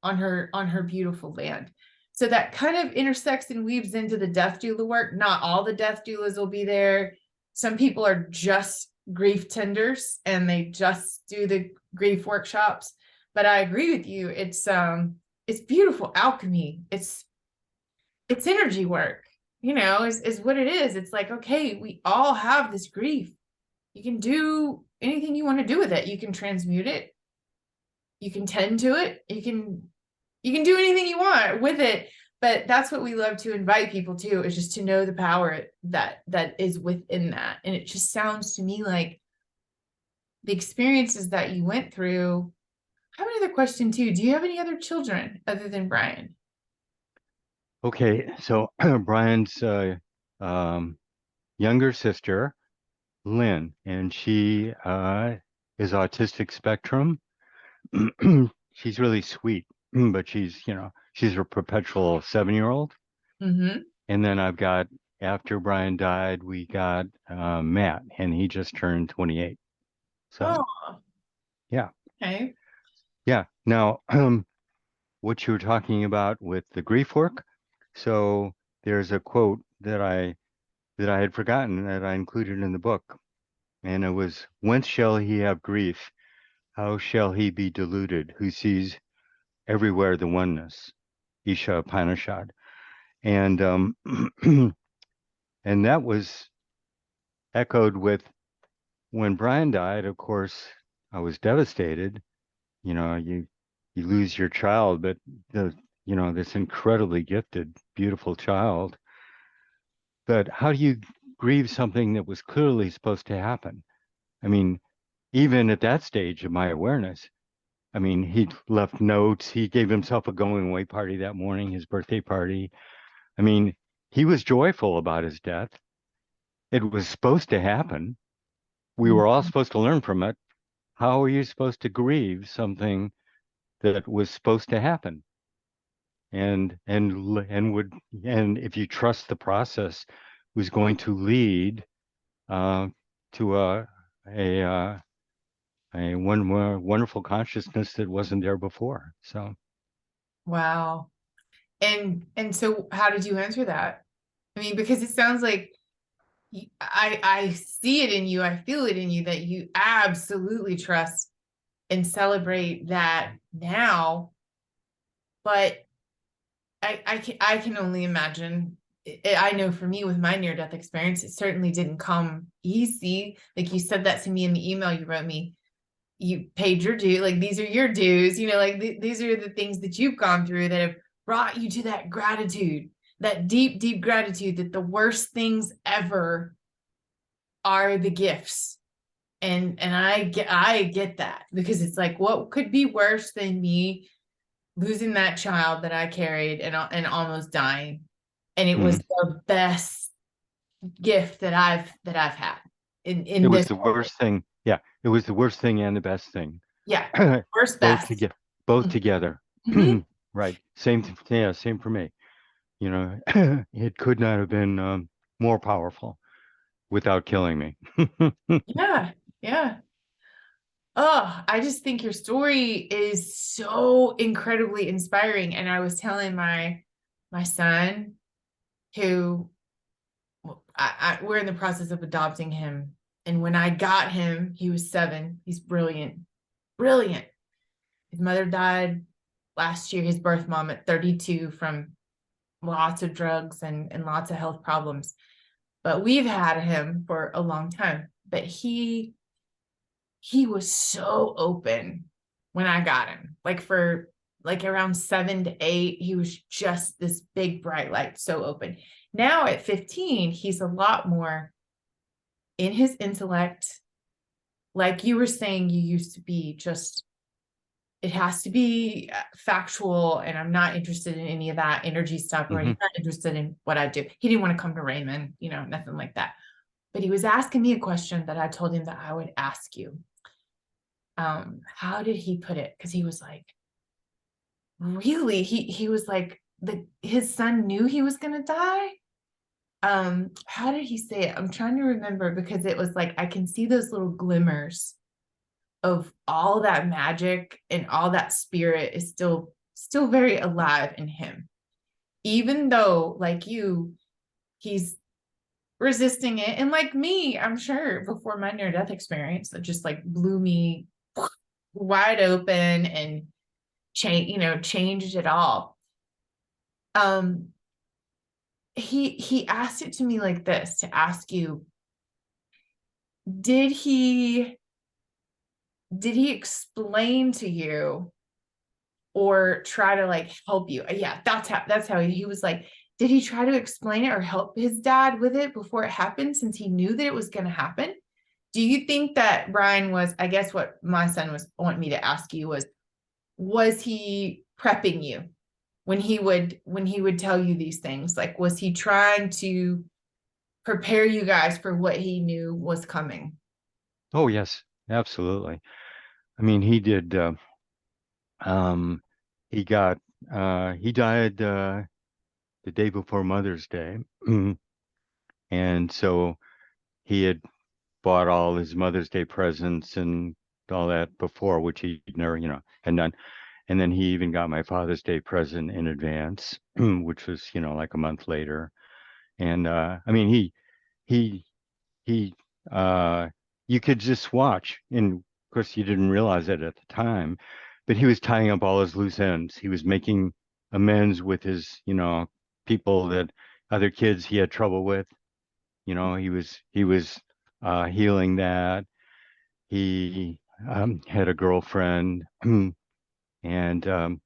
on her beautiful land. So that kind of intersects and weaves into the death doula work. Not all the death doulas will be there. Some people are just grief tenders and they just do the grief workshops. But I agree with you. It's beautiful alchemy. It's energy work, is what it is. It's like, okay, we all have this grief. You can do anything you want to do with it. You can transmute it. You can tend to it. You can do anything you want with it. But that's what we love to invite people to, is just to know the power that is within that. And it just sounds to me like the experiences that you went through. I have another question too. Do you have any other children other than Brian? Okay, so Brian's younger sister, Lynn, and she is autistic spectrum. She's really sweet, but she's a perpetual 7-year-old. Mm-hmm. And then after Brian died, we got Matt, and he just turned 28. So, Oh, yeah. okay. Yeah. Now, what you were talking about with the grief work. So there's a quote that I had forgotten that I included in the book. And it was, "Whence shall he have grief? How shall he be deluded, who sees everywhere the oneness?" Isha Upanishad. And and that was echoed with when Brian died. Of course, I was devastated. You lose your child, but this incredibly gifted, beautiful child. But how do you grieve something that was clearly supposed to happen? I mean, even at that stage of my awareness, I mean, he left notes. He gave himself a going away party that morning, his birthday party. I mean, he was joyful about his death. It was supposed to happen. We were all supposed to learn from it. How are you supposed to grieve something that was supposed to happen? And if you trust the process, was going to lead to a one more wonderful consciousness that wasn't there before. So, Wow. And so how did you answer that? I mean, because it sounds like I see it in you, I feel it in you that you absolutely trust and celebrate that now. But I can only imagine. I know for me with my near death experience, it certainly didn't come easy. Like you said that to me in the email you wrote me. You paid your due, like these are your dues, like these are the things that you've gone through that have brought you to that gratitude, that deep, deep gratitude that the worst things ever are the gifts. And I get that, because it's like, what could be worse than me losing that child that I carried and almost dying. And it was Mhm. the best gift that I've had It in was this the whole thing. worst thing. Yeah, it was the worst thing and the best thing. Yeah. First Both best. together. Both together. Mhm. Right. Yeah, same for me. You know, it could not have been more powerful without killing me. Yeah. Yeah. Oh, I just think your story is so incredibly inspiring. And I was telling my son who we're in the process of adopting him. And when I got him, he was 7. He's brilliant, brilliant. His mother died last year, his birth mom at 32 from lots of drugs and lots of health problems. But we've had him for a long time. But he was so open when I got him. Like for like around 7 to 8, he was just this big bright light, so open. Now at 15, he's a lot more in his intellect. Like you were saying, you used to be just, it has to be factual, and I'm not interested in any of that energy stuff, or he's Hmm. not interested in what I do. He didn't want to come to Raymond, nothing like that. But he was asking me a question that I told him that I would ask you. How did he put it? Because he was like, really? He was like, his son knew he was gonna die. How did he say it? I'm trying to remember, because it was like I can see those little glimmers of all that magic, and all that spirit is still very alive in him, even though, like you, he's resisting it. And like me, I'm sure before my near death experience that just like blew me wide open and changed it all. um he asked it to me like this, to ask you, did he explain to you or try to like help you? Yeah, that's how he was like, did he try to explain it or help his dad with it before it happened, since he knew that it was going to happen? Do you think that Brian was, I guess what my son was wanting me to ask you was he prepping you when he would tell you these things? Like, was he trying to prepare you guys for what he knew was coming? Oh, yes, absolutely. I mean, he did. Um, he got. He died the day before Mother's Day, and so he had bought all his Mother's Day presents and all that before, which he never, had done. And then he even got my Father's Day present in advance, which was, like a month later. And I mean, he he uh you could just watch, and of course you didn't realize it at the time, but he was tying up all his loose ends. He was making amends with his, people that other kids he had trouble with. He was healing that. He had a girlfriend, and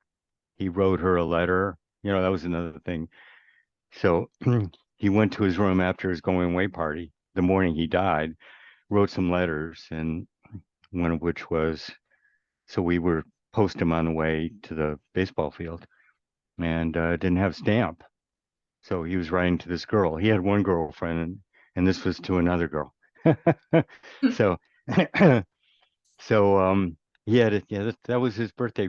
he wrote her a letter. That was another thing. So he went to his room after his going away party the morning he died, wrote some letters, and one of which was, so we were post him on the way to the baseball field, and didn't have stamp. So he was writing to this girl. He had one girlfriend, and this was to another girl. So, so he had it. Yeah, that was his birthday.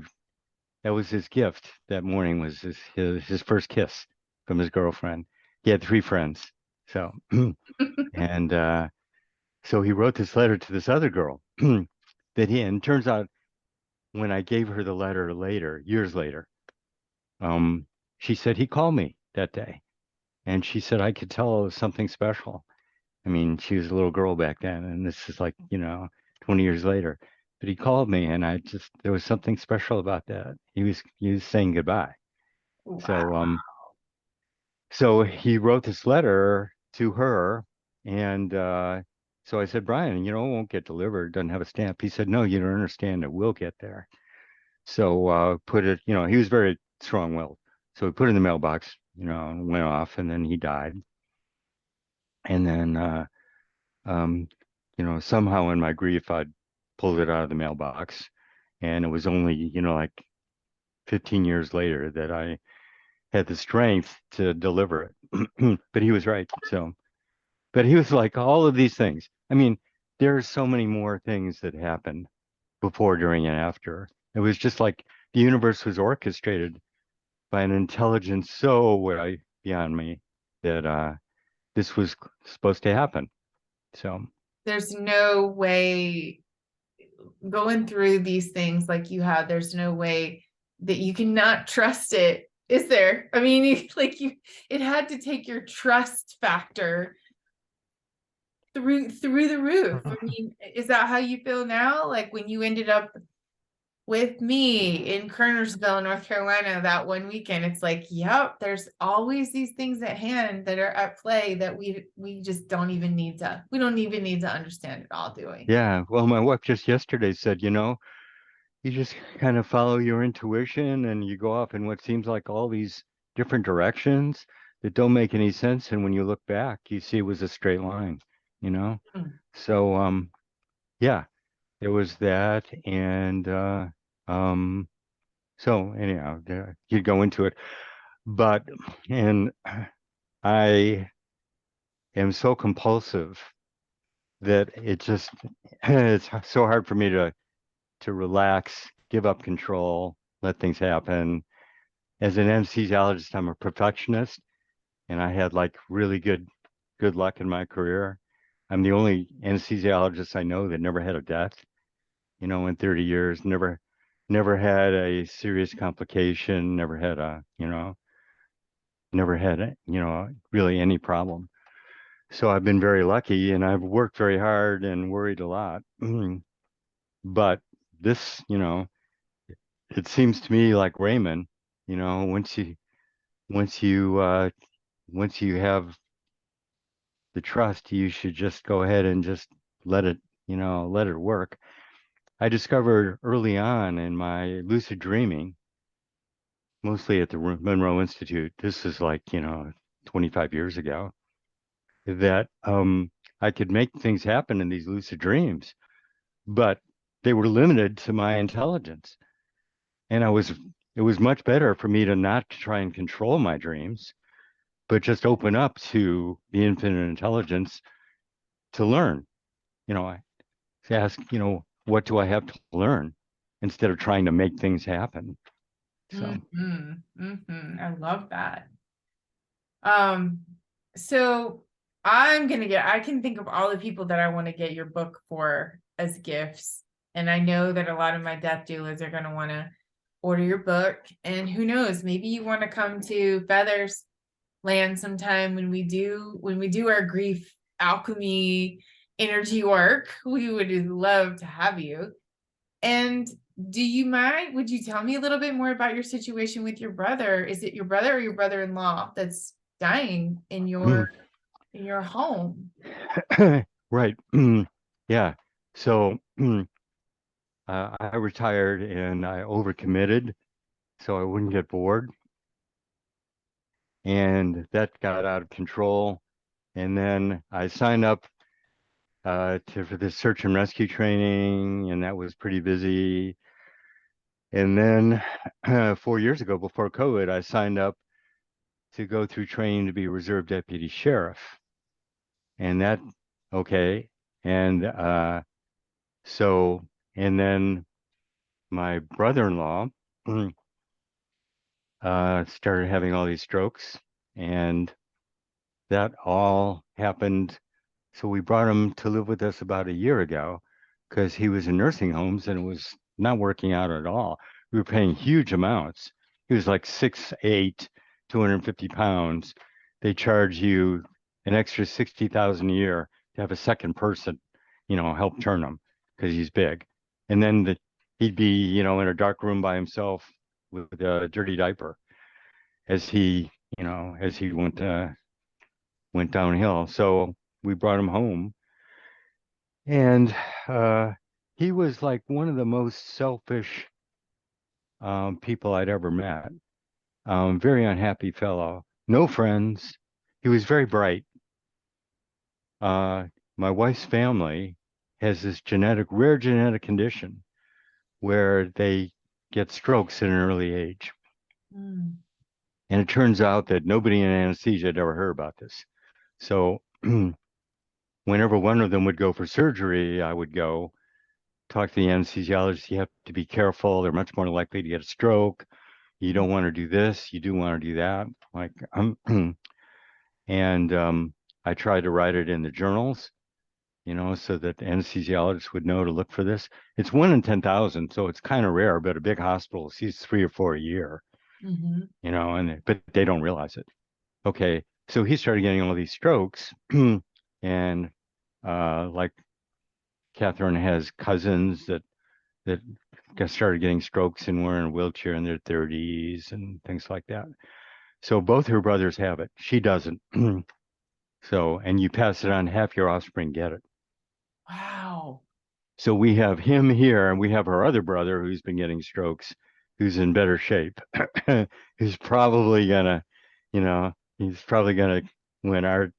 That was his gift that morning. Was his first kiss from his girlfriend. He had 3 friends. So, and so he wrote this letter to this other girl and turns out when I gave her the letter later, years later, um, she said he called me that day, and she said I could tell it was something special. I mean, she was a little girl back then, and this is like, 20 years later. But he called me, and there was something special about that. He was saying goodbye. So Wow. so he wrote this letter to her, and so I said, Brian, it won't get delivered. Doesn't have a stamp. He said, no, you don't understand. It will get there. So put it. He was very strong-willed. So he put it in the mailbox. Went off, and then he died. And then um, somehow in my grief, I pulled it out of the mailbox, and it was only, like 15 years later that I had the strength to deliver it. But he was right. So, but he was like all of these things. I mean, there's so many more things that happened before, during, and after. It was just like the universe was orchestrated by an intelligence so way beyond me that this was supposed to happen. So, There's no way going through these things like you have, there's no way that you cannot trust it, is there? I mean, like you, it had to take your trust factor through the roof. I mean, is that how you feel now? Like when you ended up with me in Kernersville, North Carolina, that one weekend, it's like, yep, there's always these things at hand that are at play that we just don't even need to, we don't even need to understand it all, do we? yeah. Well, my wife just yesterday said, you just kind of follow your intuition and you go off in what seems like all these different directions that don't make any sense. And when you look back, you see it was a straight line, you know? Mm. So, yeah, there was that. And, so anyhow, you'd go into it, but, and I am so compulsive that it just, it's so hard for me to relax, give up control, let things happen. As an anesthesiologist, I'm a perfectionist, and I had like really good luck in my career. I'm the only anesthesiologist I know that never had a death, in 30 years, never had a serious complication, never had really any problem. So I've been very lucky, and I've worked very hard and worried a lot. But this, it seems to me like Raymond, once once you uh once you have the trust, you should just go ahead and just let it, let it work. I discovered early on in my lucid dreaming, mostly at the Monroe Institute, this is like, 25 years ago, that I could make things happen in these lucid dreams, but they were limited to my intelligence. And it was much better for me to not try and control my dreams, but just open up to the infinite intelligence to learn. I ask, what do I have to learn instead of trying to make things happen? So, I love that. Um, so I can think of all the people that I want to get your book for as gifts. And I know that a lot of my death doulas are going to want to order your book. And who knows, maybe you want to come to Feathers Land sometime when we do our grief alchemy energy work. We would love to have you. And do you mind? Would you tell me a little bit more about your situation with your brother? Is it your brother or your brother-in-law that's dying in your home? right. Yeah. So, I retired and I overcommitted so I wouldn't get bored. And that got out of control. And then I signed up for the search and rescue training, and that was pretty busy. And then 4 years ago, before COVID, I signed up to go through training to be a reserve deputy sheriff. And that, okay. And so, and then my brother-in-law started having all these strokes, and that all happened. So we brought him to live with us about a year ago because he was in nursing homes and it was not working out at all. We were paying huge amounts. He was like 6'8", 250 pounds. They charge you an extra 60,000 a year to have a second person, help turn him because he's big. And then he'd be, in a dark room by himself with a dirty diaper as he went downhill. So we brought him home, and he was like one of the most selfish people I'd ever met. Very unhappy fellow, no friends. He was very bright. Uh, my wife's family has this rare genetic condition where they get strokes at an early age. Mm. And it turns out that nobody in anesthesia had ever heard about this. So whenever one of them would go for surgery, I would go talk to the anesthesiologist. You have to be careful. They're much more likely to get a stroke. You don't want to do this. You do want to do that. Like, and I tried to write it in the journals, so that the anesthesiologist would know to look for this. It's 1 in 10,000, so it's kind of rare, but a big hospital sees 3 or 4 a year, Mm-hmm. but they don't realize it. Okay, so he started getting all these strokes, and like Catherine has cousins that started getting strokes and were in a wheelchair in their 30s and things like that. So both her brothers have it. She doesn't. So, and you pass it on, half your offspring get it. Wow. So we have him here, and we have our other brother who's been getting strokes, who's in better shape, who's probably gonna, he's probably gonna, when Art,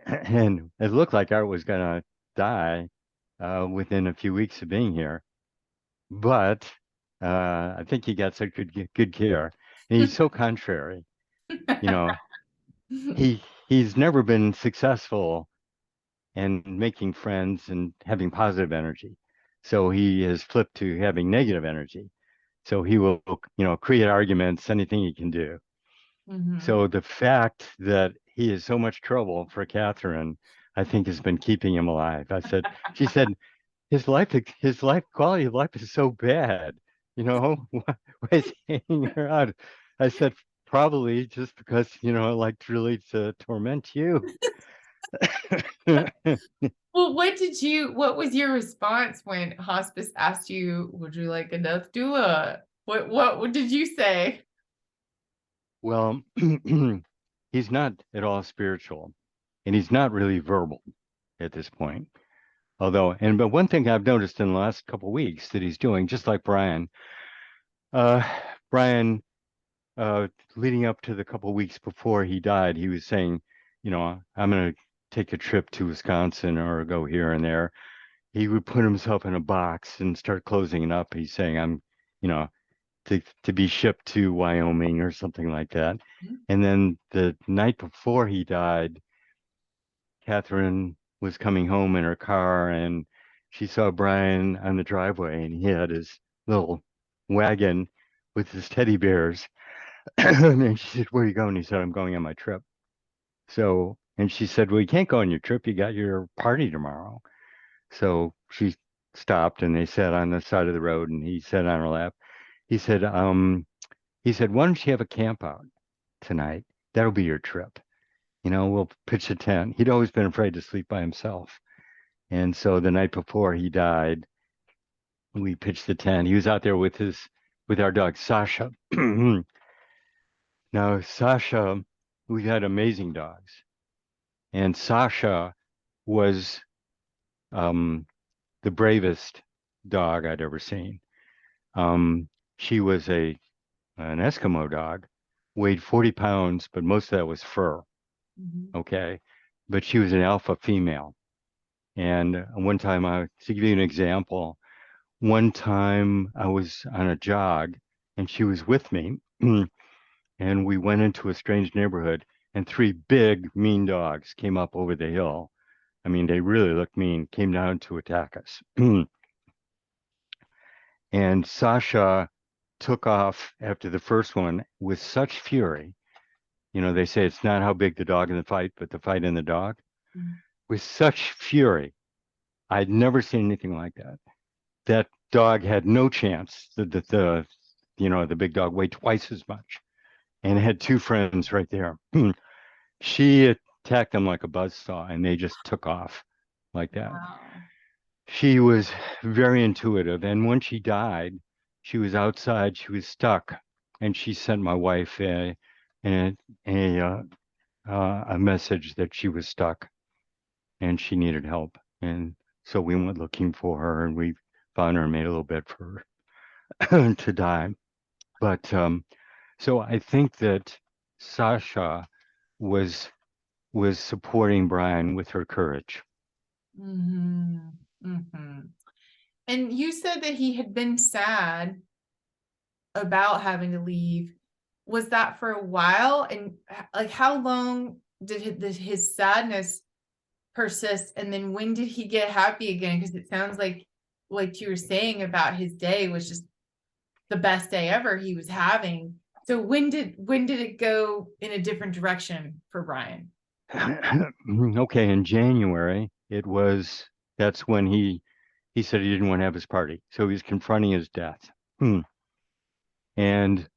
and it looked like Art was gonna die within a few weeks of being here, but I think he got such good care, and he's so contrary. You know, he's never been successful and making friends and having positive energy. So he has flipped to having negative energy. So he will, create arguments, anything he can do. Mm-hmm. So the fact that he is so much trouble for Catherine, I think has been keeping him alive. She said, his life quality of life is so bad. Why is he hanging around? I said, probably just because, it likes really to torment you. Well, what was your response when hospice asked you, would you like a death doula? What did you say? Well, he's not at all spiritual, and he's not really verbal at this point. But one thing I've noticed in the last couple of weeks that he's doing, just like uh, Brian, leading up to the couple of weeks before he died, he was saying, I'm going to take a trip to Wisconsin or go here and there. He would put himself in a box and start closing it up. He's saying, I'm, you know, to be shipped to Wyoming or something like that. And then the night before he died, Catherine was coming home in her car and she saw Brian on the driveway and he had his little wagon with his teddy bears. And she said, "Where are you going?" He said, "I'm going on my trip." And she said, "Well, you can't go on your trip. You got your party tomorrow." So she stopped and they sat on the side of the road and he sat on her lap. He said, "Why don't you have a camp out tonight? That'll be your trip. We'll pitch a tent." He'd always been afraid to sleep by himself. And so the night before he died, we pitched the tent. He was out there with our dog Sasha. Now, Sasha, we had amazing dogs. And Sasha was the bravest dog I'd ever seen. She was an Eskimo dog, weighed 40 pounds, but most of that was fur. Mhm. Okay. But she was an alpha female. And one time, to give you an example, one time I was on a jog and she was with me, and we went into a strange neighborhood, and three big, mean dogs came up over the hill. I mean, they really looked mean, came down to attack us. And Sasha took off after the first one with such fury. They say it's not how big the dog in the fight, but the fight in the dog. Mhm. With such fury. I'd never seen anything like that. That dog had no chance. The big dog weighed twice as much and had two friends right there. She attacked them like a buzzsaw and they just took off like that. Wow. She was very intuitive. And when she died, she was outside, she was stuck. And she sent my wife a, a, a message that she was stuck and she needed help. And so we went looking for her and we found her and made a little bed for her to die. But so I think that Sasha was supporting Brian with her courage. Mm-hmm. Mm-hmm. And you said that he had been sad about having to leave, was that for a while? And like, how long did his sadness persist? And then when did he get happy again? Because it sounds like you were saying about his day was just the best day ever he was having. So when did it go in a different direction for Brian? Okay, in January, that's when he said he didn't want to have his party. So he was confronting his death. And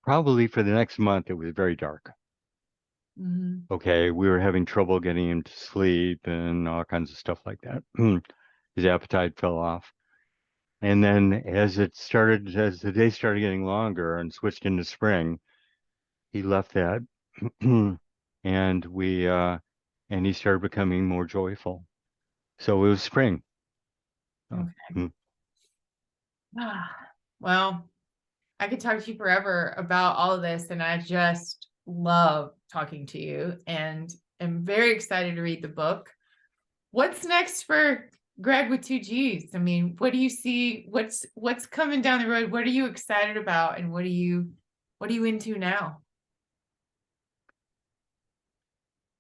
probably for the next month, it was very dark. Mm-hmm. Okay, we were having trouble getting him to sleep and all kinds of stuff like that. His appetite fell off. And then as the day started getting longer and switched into spring, he left that and and he started becoming more joyful. So it was spring. So, Okay. Well, I could talk to you forever about all of this, and I just love talking to you and am very excited to read the book. What's next for Gregg with two G's? I mean, what do you see? What's coming down the road? What are you excited about, and what are you into now?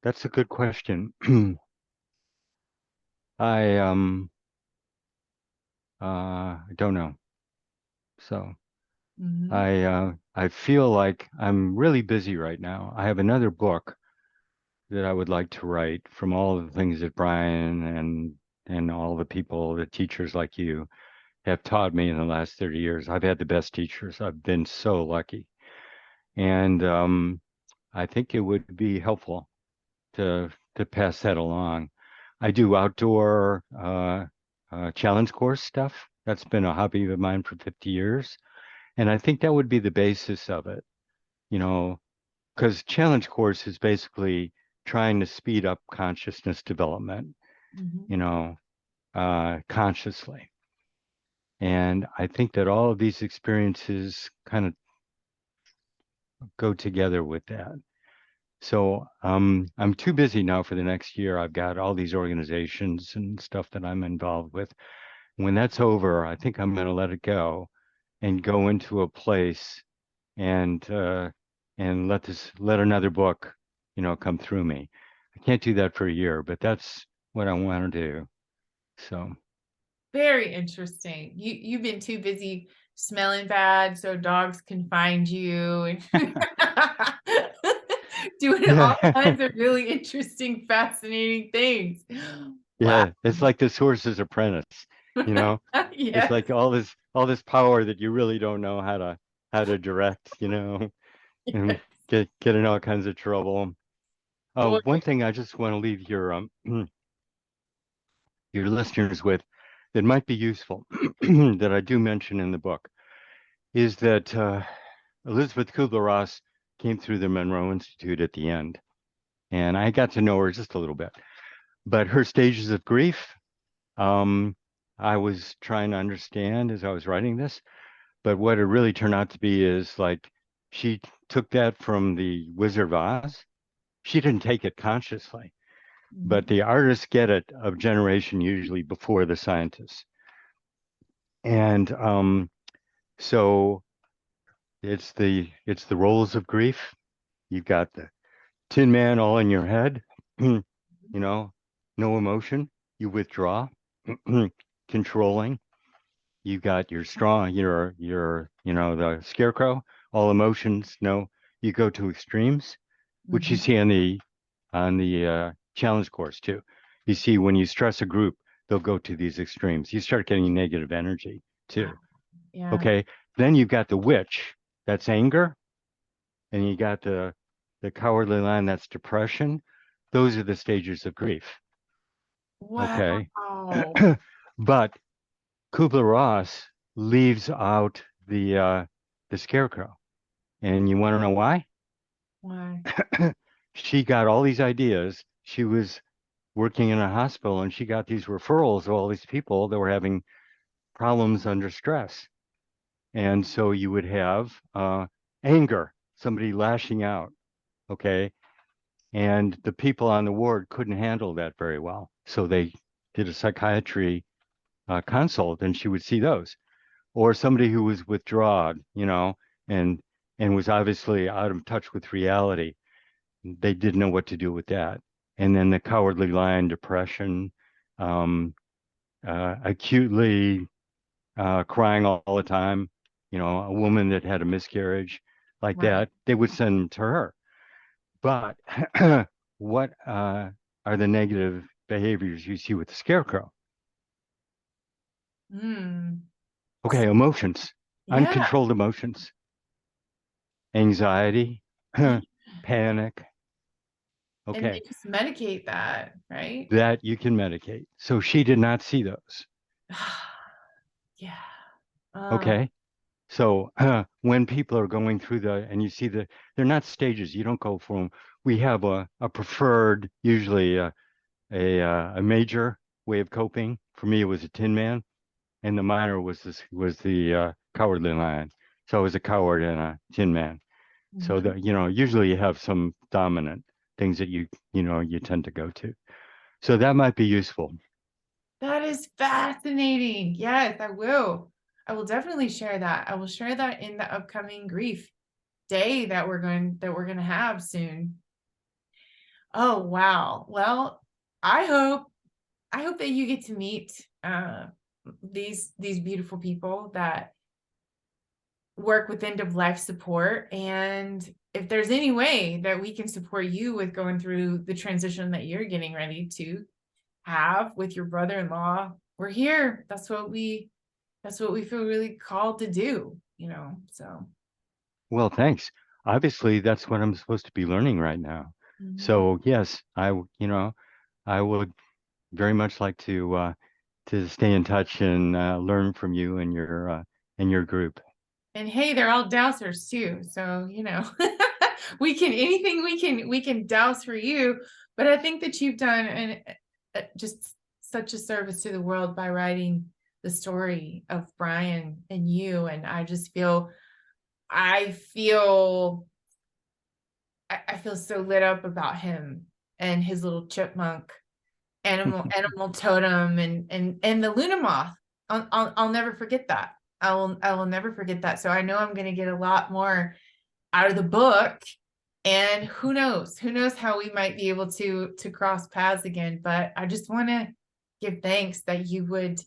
that's a good question. I don't know. So Mm-hmm. I feel like I'm really busy right now. I have another book that I would like to write from all of the things that Brian and all the people, the teachers like you have taught me in the last 30 years. I've had the best teachers. I've been so lucky. And I think it would be helpful to pass that along. I do outdoor challenge course stuff. That's been a hobby of mine for 50 years. And I think that would be the basis of it, you know, because challenge course is basically trying to speed up consciousness development, Mm-hmm. you know, consciously. And I think that all of these experiences kind of go together with that. So I'm too busy now for the next year. I've got all these organizations and stuff that I'm involved with. When that's over, I think I'm going to let it go and go into a place and let another book, come through me. I can't do that for a year, but that's what I want to do. So Very interesting. You've been too busy smelling bad so dogs can find you and doing all yeah, kinds of really interesting, fascinating things. Wow. yeah, it's like the Source's Apprentice, you know. It's Yes, like all this power that you really don't know how to direct, and yes. get in all kinds of trouble. Boy, One thing I just want to leave your listeners with that might be useful that I do mention in the book is that Elizabeth Kubler-Ross came through the Monroe Institute at the end, and I got to know her just a little bit. But her stages of grief, um, I was trying to understand as I was writing this. But what it really turned out to be is like she took that from the Wizard of Oz. She didn't take it consciously, but mhm. the artists get it a generation usually before the scientists. And so it's the roles of grief. You've got the Tin Man all in your head, no emotion. You withdraw, controlling. You got your strong, the scarecrow, all emotions. No, you go to extremes, which you Mhm. see on the challenge course too. You see when you stress a group, they'll go to these extremes. You start getting negative energy Wow. too. Yeah. Okay, then you've got the witch, that's anger, and you got the cowardly lion, that's depression. Those are the stages of grief. Okay, Wow. but Kubler-Ross leaves out the scarecrow. And you want to know why? Why? She got all these ideas. She was working in a hospital and she got these referrals of all these people that were having problems under stress. And so you would have anger, somebody lashing out, okay? And the people on the ward couldn't handle that very well. So they did a psychiatry consult and she would see those. or somebody who was withdrawn, and was obviously out of touch with reality. They didn't know what to do with that. And then the cowardly lion depression, um, acutely crying all the time, a woman that had a miscarriage like Right. that, they would send them to her. But what are the negative behaviors you see with the scarecrow? Mm. Okay, emotions, Yeah. uncontrolled emotions, anxiety, Yeah. panic. And Okay, they just medicate that, right? that you can medicate. So she did not see those. Yeah. Uh, Okay. So when people are going through and you see they're not stages. You don't go from, we have a preferred, usually a major way of coping. For me, it was a Tin Man, and the minor was the Cowardly Lion. So I was a coward and a Tin Man. So mhm. that, usually you have some dominant things that you tend to go to. So that might be useful. That is fascinating. Yes, I will. I will definitely share that. I will share that in the upcoming grief day that we're going to have soon. Oh, wow. Well, I hope I hope that you get to meet these beautiful people that work with end of life support. And if there's any way that we can support you with going through the transition that you're getting ready to have with your brother-in-law, we're here. That's what we feel really called to do. So Well, thanks. Obviously, that's what I'm supposed to be learning right now. mhm. So yes, I would very much like to stay in touch and learn from you and your group. And hey, they're all dousers too. So we can anything we can douse for you. But I think that you've done just such a service to the world by writing the story of Brian and you. And I feel so lit up about him and his little chipmunk animal totem and the Luna moth. I'll never forget that. I will never forget that. So I know I'm going to get a lot more out of the book, and who knows how we might be able to cross paths again. But I just want to give thanks that you would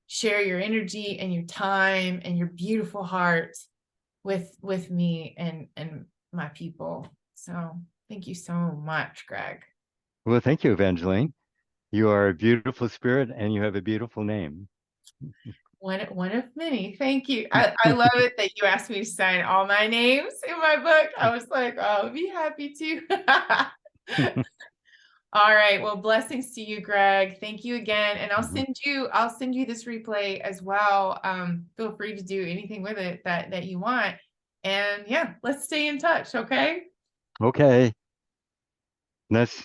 share your energy and your time and your beautiful heart with me and my people. So thank you so much, Gregg. Well, thank you, Evangeline. You are a beautiful spirit and you have a beautiful name. One of many. Thank you. I love it that you asked me to sign all my names in my book. I was like, oh, I'll be happy to. All right. Well, blessings to you, Gregg. Thank you again. And I'll Mhm. send you this replay as well. Feel free to do anything with it that you want. And yeah, let's stay in touch, okay? Okay. Nice,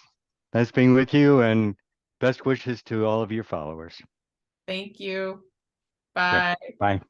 nice being with you and best wishes to all of your followers. Thank you. Okay. Bye. Bye.